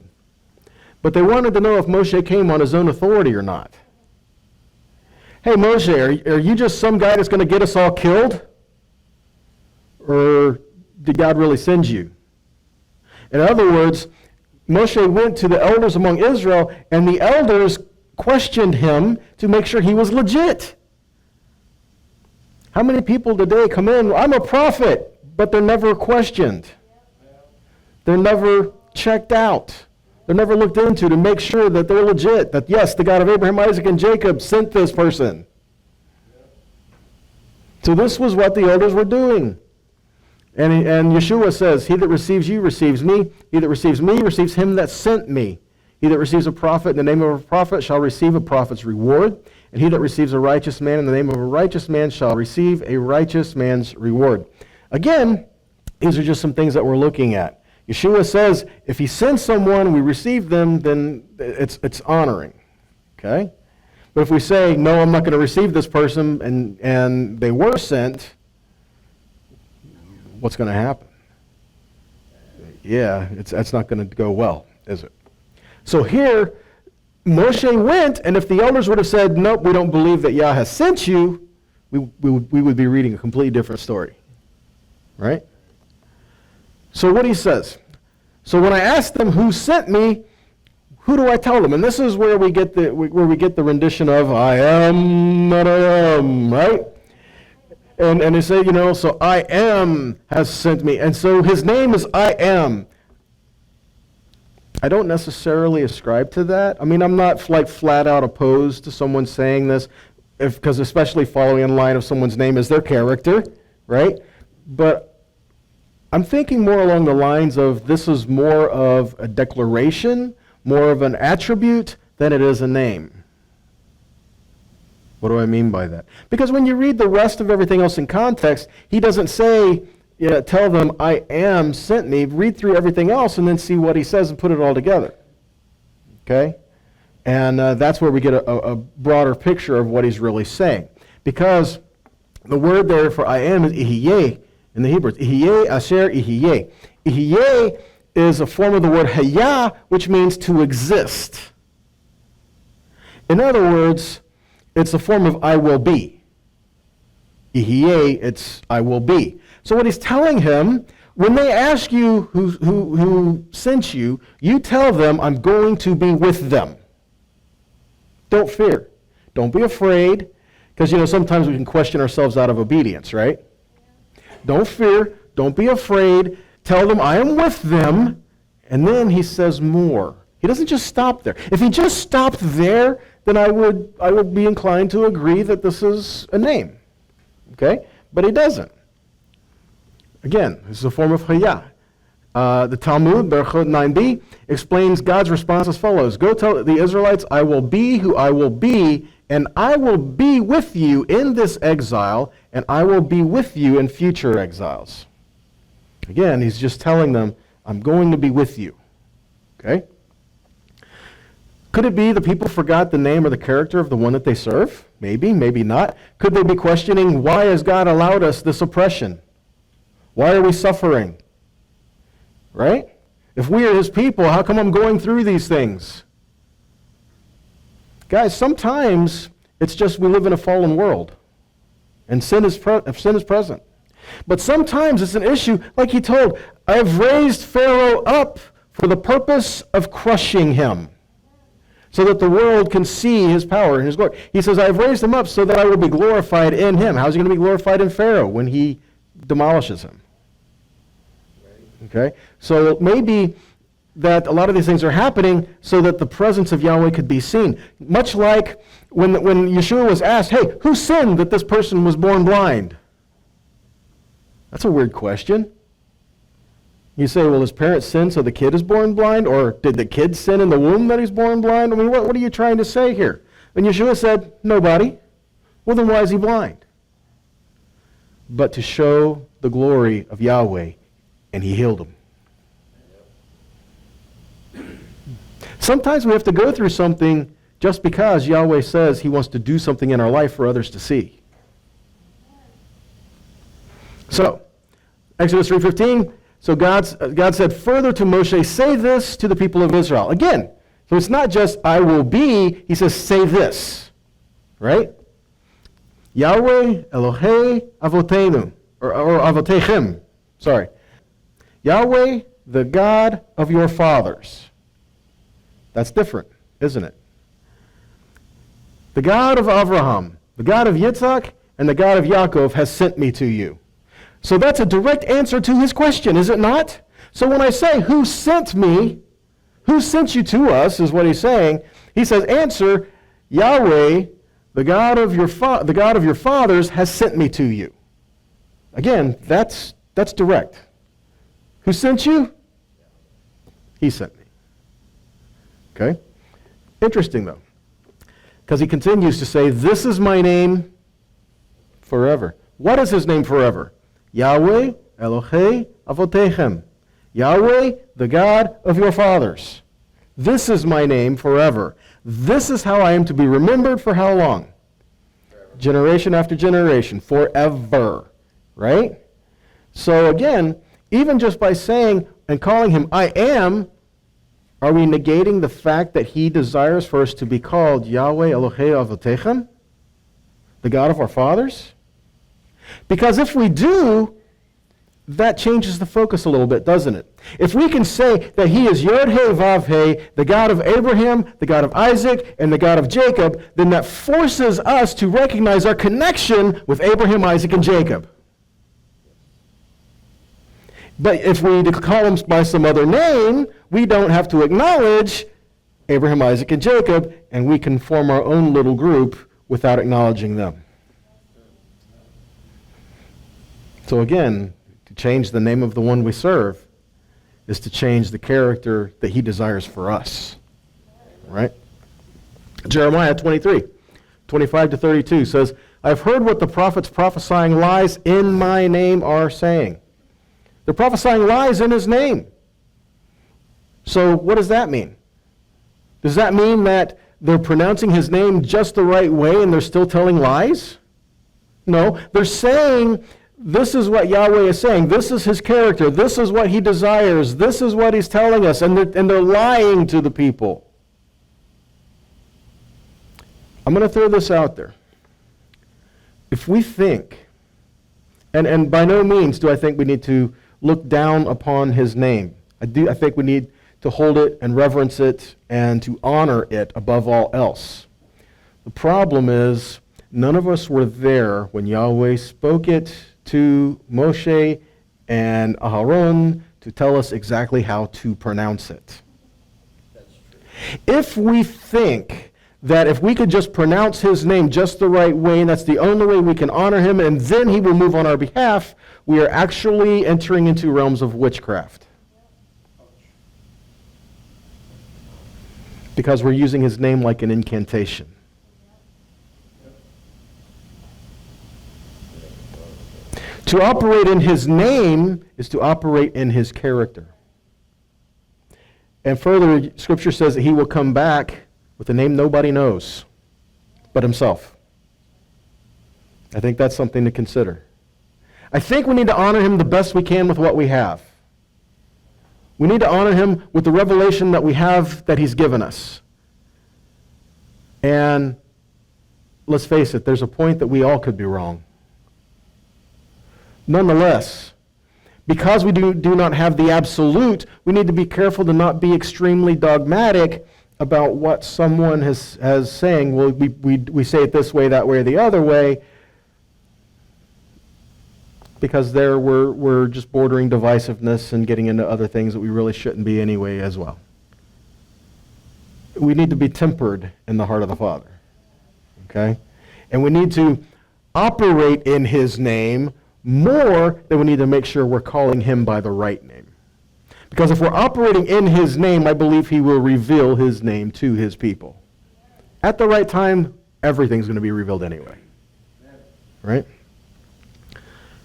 S1: But they wanted to know if Moshe came on his own authority or not. Hey, Moshe, are you just some guy that's going to get us all killed? Or did God really send you? In other words, Moshe went to the elders among Israel, and the elders questioned him to make sure he was legit. How many people today come in, I'm a prophet, but they're never questioned. They're never checked out. They're never looked into to make sure that they're legit, that yes, the God of Abraham, Isaac, and Jacob sent this person. So this was what the elders were doing. And Yeshua says, he that receives you receives me. He that receives me receives him that sent me. He that receives a prophet in the name of a prophet shall receive a prophet's reward. And he that receives a righteous man in the name of a righteous man shall receive a righteous man's reward. Again, these are just some things that we're looking at. Yeshua says, if he sends someone, we receive them, then it's honoring. Okay? But if we say, no, I'm not going to receive this person, and they were sent, what's going to happen? Yeah, that's not going to go well, is it? So here, Moshe went, and if the elders would have said, nope, we don't believe that Yah has sent you, we would be reading a completely different story. Right? So what he says, so when I ask them who sent me, who do I tell them? And this is where we get the rendition of I am that I am, right? And they say, so I am has sent me. And so his name is I am. I don't necessarily ascribe to that. I mean, I'm not like flat out opposed to someone saying this, because especially following in line of someone's name is their character, right? But I'm thinking more along the lines of this is more of a declaration, more of an attribute than it is a name. What do I mean by that? Because when you read the rest of everything else in context, he doesn't say, tell them I am sent me. Read through everything else and then see what he says and put it all together. Okay? And that's where we get a broader picture of what he's really saying. Because the word there for I am is ihiyeh in the Hebrew. Ihiyeh, asher, ihiyeh. Ihiyeh is a form of the word hayah, which means to exist. In other words, it's a form of I will be. Ihiyeh, it's I will be. So what he's telling him, when they ask you who sent you, you tell them, I'm going to be with them. Don't fear. Don't be afraid. Because, sometimes we can question ourselves out of obedience, right? Don't fear. Don't be afraid. Tell them, I am with them. And then he says more. He doesn't just stop there. If he just stopped there, then I would be inclined to agree that this is a name. Okay? But he doesn't. Again, this is a form of hayah. The Talmud, Berachot 9b, explains God's response as follows. Go tell the Israelites, I will be who I will be, and I will be with you in this exile, and I will be with you in future exiles. Again, he's just telling them, I'm going to be with you. Okay? Could it be the people forgot the name or the character of the one that they serve? Maybe, maybe not. Could they be questioning, why has God allowed us this oppression? Why are we suffering? Right? If we are his people, how come I'm going through these things? Guys, sometimes it's just we live in a fallen world, and sin is present. But sometimes it's an issue, like he told, I have raised Pharaoh up for the purpose of crushing him, so that the world can see his power and his glory. He says, I have raised him up so that I will be glorified in him. How's he going to be glorified in Pharaoh when he demolishes him? Okay? So maybe that a lot of these things are happening so that the presence of Yahweh could be seen. Much like when Yeshua was asked, hey, who sinned that this person was born blind? That's a weird question. You say, well, his parents sinned so the kid is born blind? Or did the kid sin in the womb that he's born blind? I mean, what are you trying to say here? And Yeshua said, nobody. Well, then why is he blind? But to show the glory of Yahweh, and he healed him. Sometimes we have to go through something just because Yahweh says he wants to do something in our life for others to see. So, Exodus 3:15, so God said further to Moshe, say this to the people of Israel. Again, so it's not just I will be, he says say this, right? Yahweh Elohei Avotenu, or Avotechem, sorry. Yahweh, the God of your fathers. That's different, isn't it? The God of Abraham, the God of Yitzhak, and the God of Yaakov has sent me to you. So that's a direct answer to his question, is it not? So when I say, who sent me, who sent you to us, is what he's saying. He says, answer, Yahweh, the God of your fathers has sent me to you. Again, that's direct. Who sent you? He sent me. Okay? Interesting, though. Because he continues to say, this is my name forever. What is his name forever? Yahweh Elohei Avotechem. Yahweh, the God of your fathers. This is my name forever. This is how I am to be remembered for how long? Forever. Generation after generation. Forever. Right? So again, even just by saying and calling him I am, are we negating the fact that he desires for us to be called Yahweh Elohei Avotechem? The God of our fathers? Because if we do, that changes the focus a little bit, doesn't it? If we can say that he is Yod-Heh Vav-Heh, the God of Abraham, the God of Isaac, and the God of Jacob, then that forces us to recognize our connection with Abraham, Isaac, and Jacob. But if we call him by some other name, we don't have to acknowledge Abraham, Isaac, and Jacob, and we can form our own little group without acknowledging them. So again, to change the name of the one we serve is to change the character that he desires for us. Right? Jeremiah 23, 25 to 32 says, I've heard what the prophets prophesying lies in my name are saying. They're prophesying lies in his name. So what does that mean? Does that mean that they're pronouncing his name just the right way and they're still telling lies? No, they're saying this is what Yahweh is saying. This is his character. This is what he desires. This is what he's telling us. And they're lying to the people. I'm going to throw this out there. If we think, and by no means do I think we need to look down upon his name. I think we need to hold it and reverence it and to honor it above all else. The problem is none of us were there when Yahweh spoke it to Moshe and Aharon to tell us exactly how to pronounce it. That's true. If we think that if we could just pronounce his name just the right way, and that's the only way we can honor him, and then he will move on our behalf, we are actually entering into realms of witchcraft. Because we're using his name like an incantation. To operate in his name is to operate in his character. And further, Scripture says that he will come back with a name nobody knows but himself. I think that's something to consider. I think we need to honor him the best we can with what we have. We need to honor him with the revelation that we have that he's given us. And let's face it, there's a point that we all could be wrong. Nonetheless, because we do not have the absolute, we need to be careful to not be extremely dogmatic about what someone has saying. Well, we say it this way, that way, or the other way. because there we're just bordering divisiveness and getting into other things that we really shouldn't be anyway as well. We need to be tempered in the heart of the Father, okay? And we need to operate in his name more than we need to make sure we're calling him by the right name. Because if we're operating in his name, I believe he will reveal his name to his people. At the right time, everything's going to be revealed anyway. Right?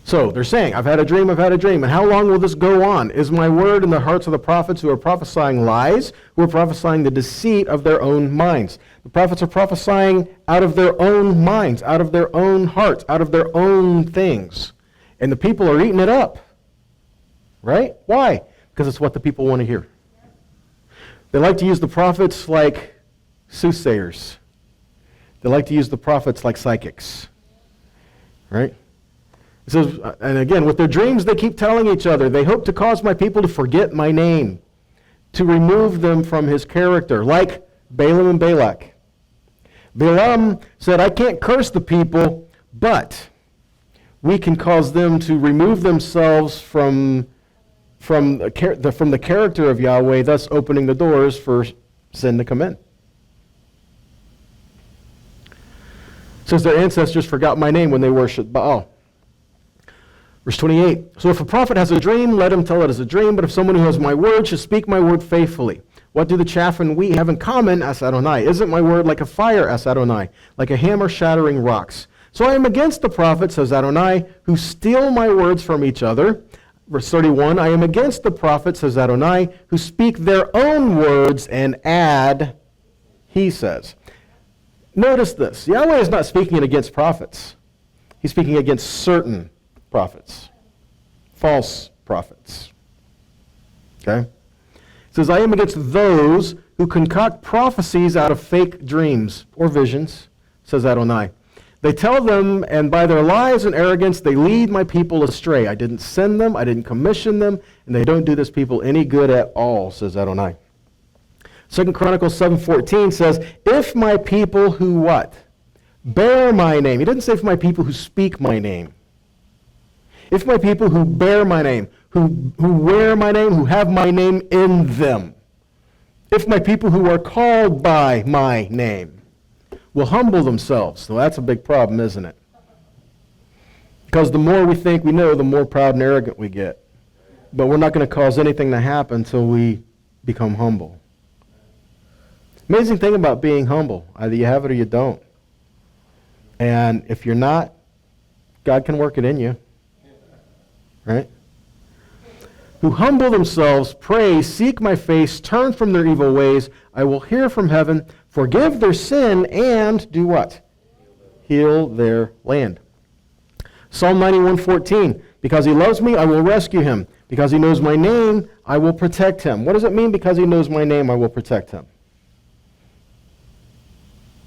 S1: So they're saying, I've had a dream, I've had a dream. And how long will this go on? Is my word in the hearts of the prophets who are prophesying lies, who are prophesying the deceit of their own minds? The prophets are prophesying out of their own minds, out of their own hearts, out of their own things. And the people are eating it up. Right? Why? Because it's what the people want to hear. They like to use the prophets like soothsayers. They like to use the prophets like psychics. Right? It says, and again, with their dreams they keep telling each other, they hope to cause my people to forget my name, to remove them from his character, like Balaam and Balak. Balaam said, I can't curse the people, but we can cause them to remove themselves from the character of Yahweh, thus opening the doors for sin to come in. It says their ancestors forgot my name when they worshipped Baal. Verse 28, so if a prophet has a dream, let him tell it as a dream, but if someone who has my word should speak my word faithfully. What do the chaff and wheat have in common, asks Adonai? Isn't my word like a fire, asks Adonai, like a hammer shattering rocks? So I am against the prophets, says Adonai, who steal my words from each other. Verse 31, I am against the prophets, says Adonai, who speak their own words and add, he says. Notice this. Yahweh is not speaking against prophets. He's speaking against certain prophets. False prophets. Okay? It says, I am against those who concoct prophecies out of fake dreams or visions, says Adonai. They tell them, and by their lies and arrogance, they lead my people astray. I didn't send them, I didn't commission them, and they don't do this people any good at all, says Adonai. 2 Chronicles 7:14 says, if my people who what? Bear my name. He doesn't say if my people who speak my name. If my people who bear my name, who wear my name, who have my name in them. If my people who are called by my name will humble themselves. So that's a big problem, isn't it? Because the more we think we know, the more proud and arrogant we get. But we're not going to cause anything to happen until we become humble. Amazing thing about being humble. Either you have it or you don't. And if you're not, God can work it in you. Right? Who humble themselves, pray, seek my face, turn from their evil ways. I will hear from heaven, forgive their sin, and do what? Heal their land. Psalm 91:14. Because he loves me, I will rescue him. Because he knows my name, I will protect him. What does it mean, because he knows my name, I will protect him?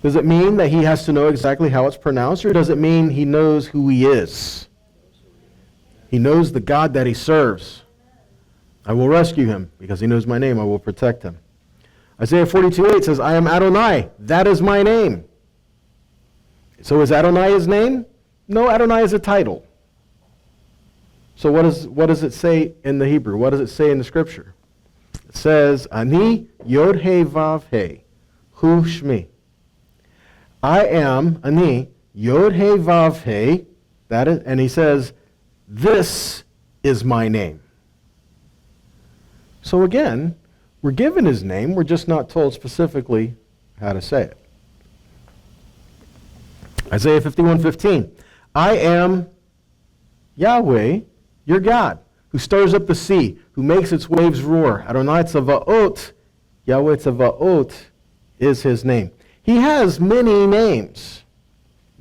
S1: Does it mean that he has to know exactly how it's pronounced, or does it mean he knows who he is? He knows the God that he serves. I will rescue him. Because he knows my name, I will protect him. Isaiah 42:8 says, I am Adonai. That is my name. So is Adonai his name? No, Adonai is a title. So what does it say in the Hebrew? What does it say in the scripture? It says, Ani Yod He Vav He Hu Shmi. I am Ani Yod He Vav He. That is, and he says, this is my name. So again, we're given his name, we're just not told specifically how to say it. Isaiah 51:15. I am Yahweh, your God, who stirs up the sea, who makes its waves roar. Adonai Tzavaot, Yahweh Tzavaot is his name. He has many names.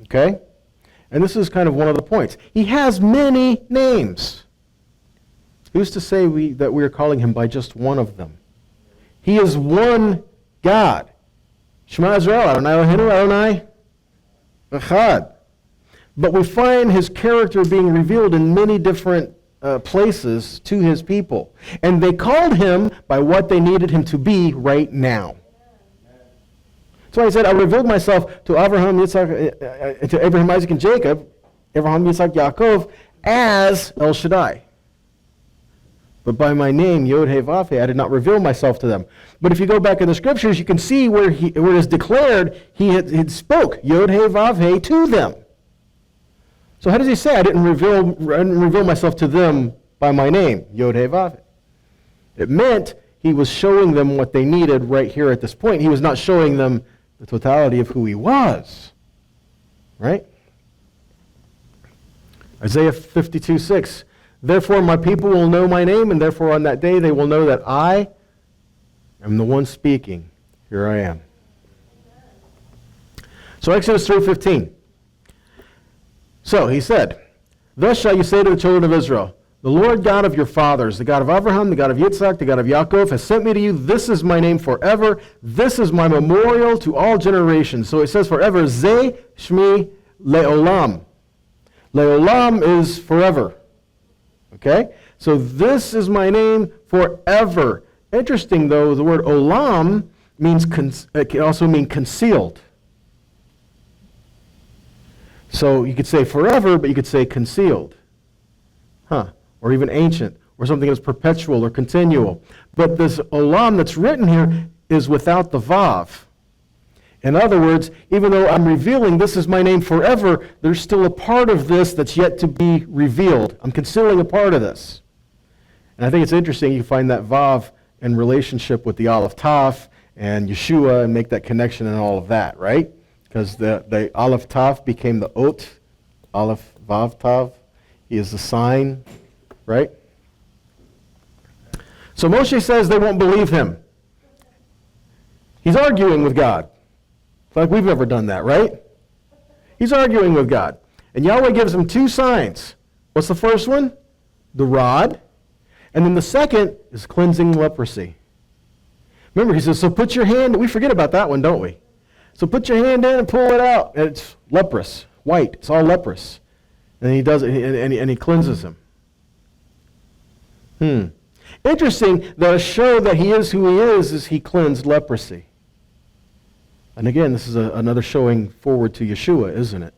S1: Okay? And this is kind of one of the points. He has many names. Who's to say that we are calling him by just one of them? He is one God. Shema Israel, Adonai Eloheinu, Adonai Echad. But we find his character being revealed in many different places to his people. And they called him by what they needed him to be right now. That's why he said, I revealed myself to Abraham, Isaac, and Jacob, Abraham, Yitzhak, Yaakov, as El Shaddai. But by my name, Yod-Heh-Vav-Heh, I did not reveal myself to them. But if you go back in the scriptures, you can see where it is declared he had spoke Yod-Heh-Vav-Heh to them. So how does he say, I didn't reveal myself to them by my name, Yod-Heh-Vav-Heh? It meant he was showing them what they needed right here at this point. He was not showing them the totality of who he was. Right? Isaiah 52:6. Therefore my people will know my name, and therefore on that day they will know that I am the one speaking. Here I am. So Exodus 3:15. So he said, thus shall you say to the children of Israel, the Lord God of your fathers, the God of Abraham, the God of Yitzhak, the God of Yaakov, has sent me to you. This is my name forever. This is my memorial to all generations. So it says forever, Zeh Shmi Le'olam. Le'olam is forever. Okay? So this is my name forever. Interesting, though, the word olam means it can also mean concealed. So you could say forever, but you could say concealed. Or even ancient, or something that's perpetual or continual. But this olam that's written here is without the vav. In other words, even though I'm revealing this is my name forever, there's still a part of this that's yet to be revealed. I'm concealing a part of this. And I think it's interesting you find that vav in relationship with the Aleph Taf and Yeshua and make that connection and all of that, right? Because the Aleph Taf became the Ot, Aleph Vav Tav. He is the sign, right? So Moshe says they won't believe him. He's arguing with God. Like we've never done that, right? He's arguing with God. And Yahweh gives him two signs. What's the first one? The rod. And then the second is cleansing leprosy. Remember, he says, so put your hand, we forget about that one, don't we? So put your hand in and pull it out. And it's leprous, white. It's all leprous. And he does it, and he cleanses him. Interesting, the show that he is who he is he cleansed leprosy. And again, this is another showing forward to Yeshua, isn't it?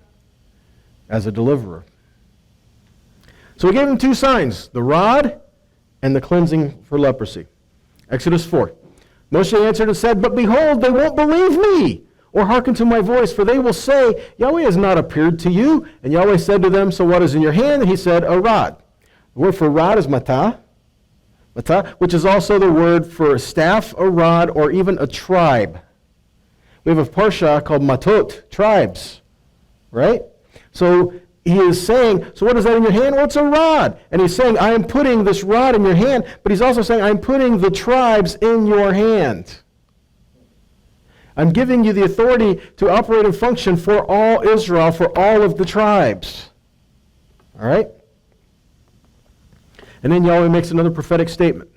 S1: As a deliverer. So he gave him two signs, the rod and the cleansing for leprosy. Exodus 4. Moshe answered and said, but behold, they won't believe me or hearken to my voice, for they will say, Yahweh has not appeared to you. And Yahweh said to them, so what is in your hand? And he said, a rod. The word for rod is matah, which is also the word for a staff, a rod, or even a tribe. We have a parsha called Matot, tribes, right? So he is saying, so what is that in your hand? Well, it's a rod. And he's saying, I am putting this rod in your hand, but he's also saying, I'm putting the tribes in your hand. I'm giving you the authority to operate and function for all Israel, for all of the tribes. All right? And then Yahweh makes another prophetic statement.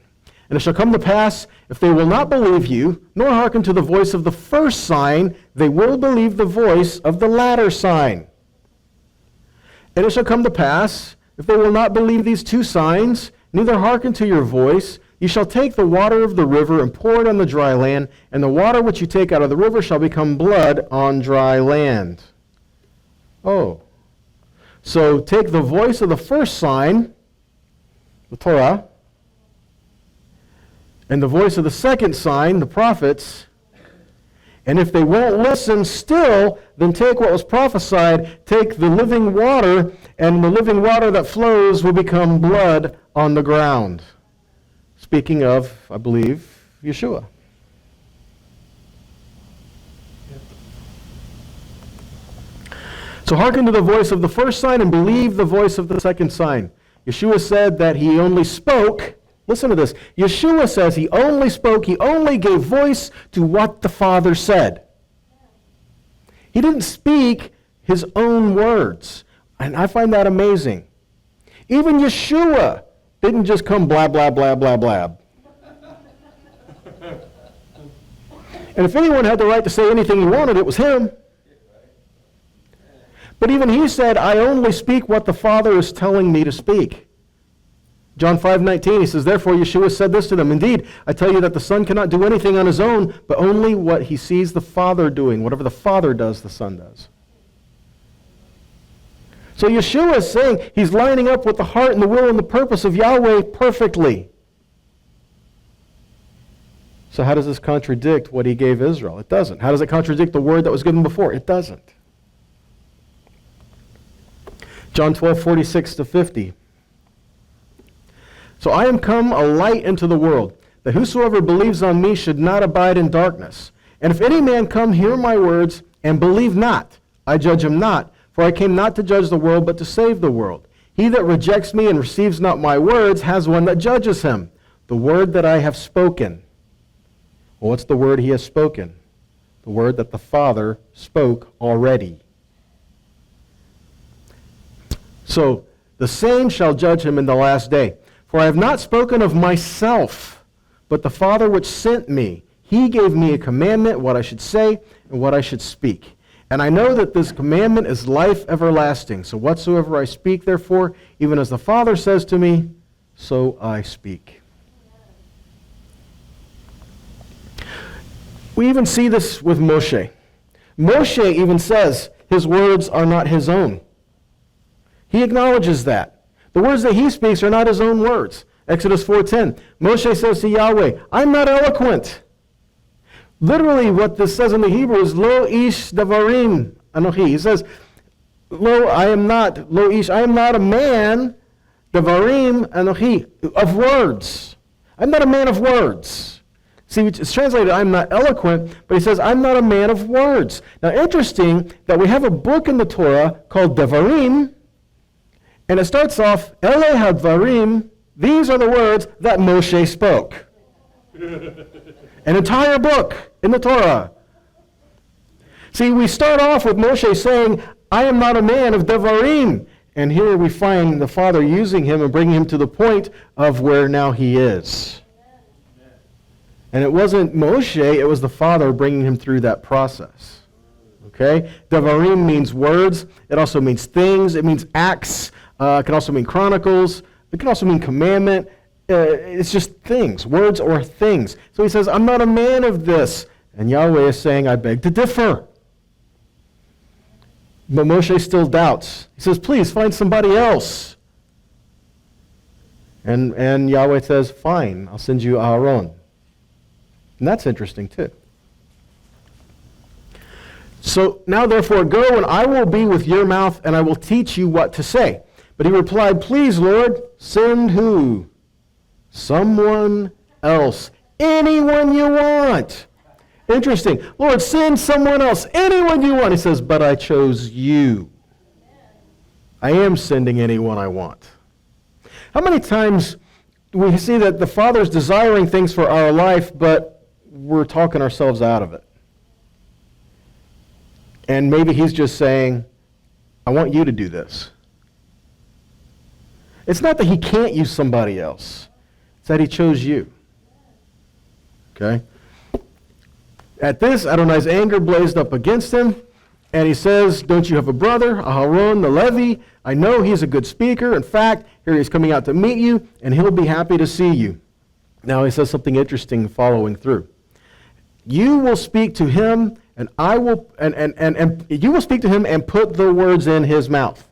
S1: And it shall come to pass, if they will not believe you, nor hearken to the voice of the first sign, they will believe the voice of the latter sign. And it shall come to pass, if they will not believe these two signs, neither hearken to your voice, you shall take the water of the river and pour it on the dry land, and the water which you take out of the river shall become blood on dry land. Oh. So take the voice of the first sign, the Torah, and the voice of the second sign, the prophets, and if they won't listen still, then take what was prophesied, take the living water, and the living water that flows will become blood on the ground. Speaking of, I believe, Yeshua. So hearken to the voice of the first sign and believe the voice of the second sign. Yeshua said that he only spoke. Listen to this. Yeshua says he only spoke, he only gave voice to what the Father said. He didn't speak his own words. And I find that amazing. Even Yeshua didn't just come blab, blab, blab, blab, blab. And if anyone had the right to say anything he wanted, it was him. But even he said, I only speak what the Father is telling me to speak. John 5:19, he says, therefore Yeshua said this to them, indeed, I tell you that the Son cannot do anything on his own, but only what he sees the Father doing. Whatever the Father does, the Son does. So Yeshua is saying he's lining up with the heart and the will and the purpose of Yahweh perfectly. So how does this contradict what he gave Israel? It doesn't. How does it contradict the word that was given before? It doesn't. John 12:46-50. So I am come a light into the world, that whosoever believes on me should not abide in darkness. And if any man come hear my words and believe not, I judge him not, for I came not to judge the world, but to save the world. He that rejects me and receives not my words has one that judges him, the word that I have spoken. Well, what's the word he has spoken? The word that the Father spoke already. So the same shall judge him in the last day. For I have not spoken of myself, but the Father which sent me. He gave me a commandment, what I should say and what I should speak. And I know that this commandment is life everlasting. So whatsoever I speak, therefore, even as the Father says to me, so I speak. We even see this with Moshe. Moshe even says his words are not his own. He acknowledges that. The words that he speaks are not his own words. Exodus 4:10. Moshe says to Yahweh, I'm not eloquent. Literally what this says in the Hebrew is, Lo ish davarim anochi. He says, I am not a man, davarim anochi, of words. I'm not a man of words. See, it's translated, I'm not eloquent, but he says, I'm not a man of words. Now, interesting that we have a book in the Torah called Devarim, and it starts off, Ele hadvarim, these are the words that Moshe spoke. An entire book in the Torah. See, we start off with Moshe saying, I am not a man of Devarim. And here we find the Father using him and bringing him to the point of where now he is. And it wasn't Moshe, it was the Father bringing him through that process. Okay? Devarim means words. It also means things. It means acts. It can also mean chronicles. It can also mean commandment. It's just things, words or things. So he says, I'm not a man of this. And Yahweh is saying, I beg to differ. But Moshe still doubts. He says, please find somebody else. And Yahweh says, fine, I'll send you Aaron. And that's interesting too. So now therefore go, and I will be with your mouth, and I will teach you what to say. But he replied, please, Lord, send who? Someone else. Anyone you want. Interesting. Lord, send someone else. Anyone you want. He says, but I chose you. I am sending anyone I want. How many times do we see that the Father's desiring things for our life, but we're talking ourselves out of it? And maybe he's just saying, I want you to do this. It's not that he can't use somebody else. It's that he chose you. Okay? At this, Adonai's anger blazed up against him, and he says, don't you have a brother, Aharon the Levi? I know he's a good speaker. In fact, here he's coming out to meet you, and he'll be happy to see you. Now he says something interesting following through. You will speak to him, and I will, and you will speak to him and put the words in his mouth.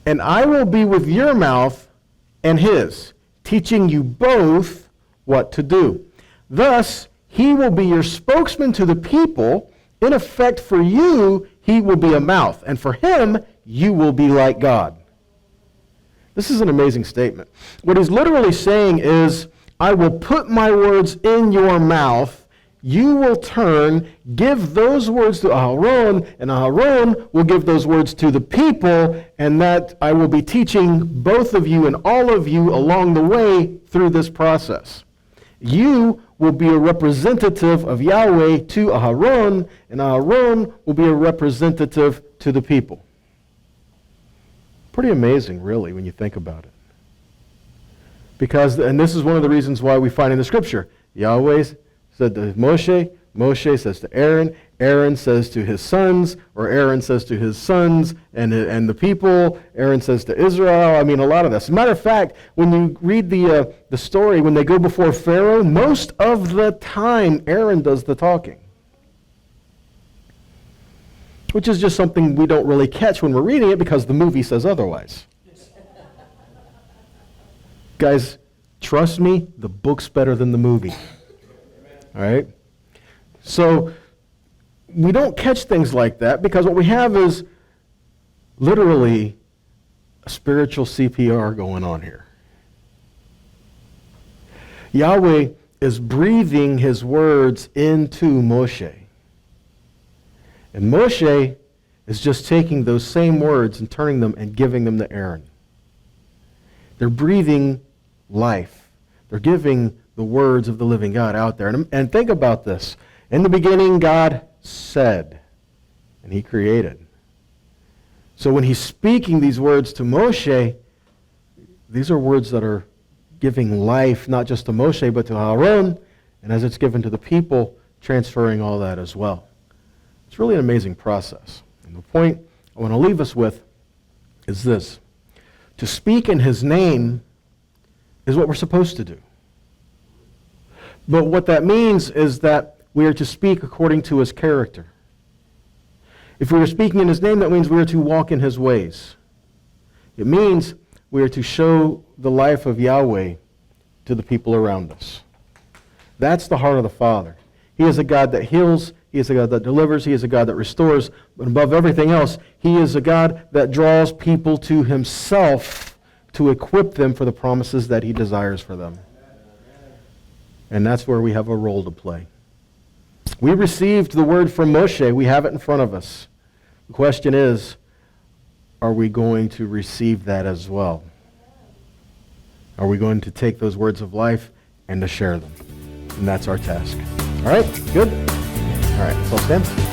S1: And I will be with your mouth and his, teaching you both what to do. Thus, he will be your spokesman to the people. In effect, for you, he will be a mouth. And for him, you will be like God. This is an amazing statement. What he's literally saying is, I will put my words in your mouth. You will turn, give those words to Aharon, and Aharon will give those words to the people, and that I will be teaching both of you and all of you along the way through this process. You will be a representative of Yahweh to Aharon, and Aharon will be a representative to the people. Pretty amazing, really, when you think about it. Because, and this is one of the reasons why we find in the scripture, Yahweh said to Moshe, Moshe says to Aaron, Aaron says to his sons, or Aaron says to his sons and the people, Aaron says to Israel. I mean, a lot of this. As a matter of fact, when you read the story, when they go before Pharaoh, most of the time Aaron does the talking. which is just something we don't really catch when we're reading it because the movie says otherwise. Guys, trust me, the book's better than the movie. All right? So we don't catch things like that because what we have is literally a spiritual CPR going on here. Yahweh is breathing his words into Moshe. And Moshe is just taking those same words and turning them and giving them to Aaron. They're breathing life. They're giving the words of the living God out there. And think about this. In the beginning, God said, and he created. So when he's speaking these words to Moshe, these are words that are giving life, not just to Moshe, but to Aaron, and as it's given to the people, transferring all that as well. It's really an amazing process. And the point I want to leave us with is this. To speak in his name is what we're supposed to do. But what that means is that we are to speak according to his character. If we are speaking in his name, that means we are to walk in his ways. It means we are to show the life of Yahweh to the people around us. That's the heart of the Father. He is a God that heals. He is a God that delivers. He is a God that restores. But above everything else, he is a God that draws people to himself to equip them for the promises that he desires for them. And that's where we have a role to play. We received the word from Moshe. We have it in front of us. The question is, are we going to receive that as well? Are we going to take those words of life and to share them? And that's our task. All right? Good? All right, let's all stand.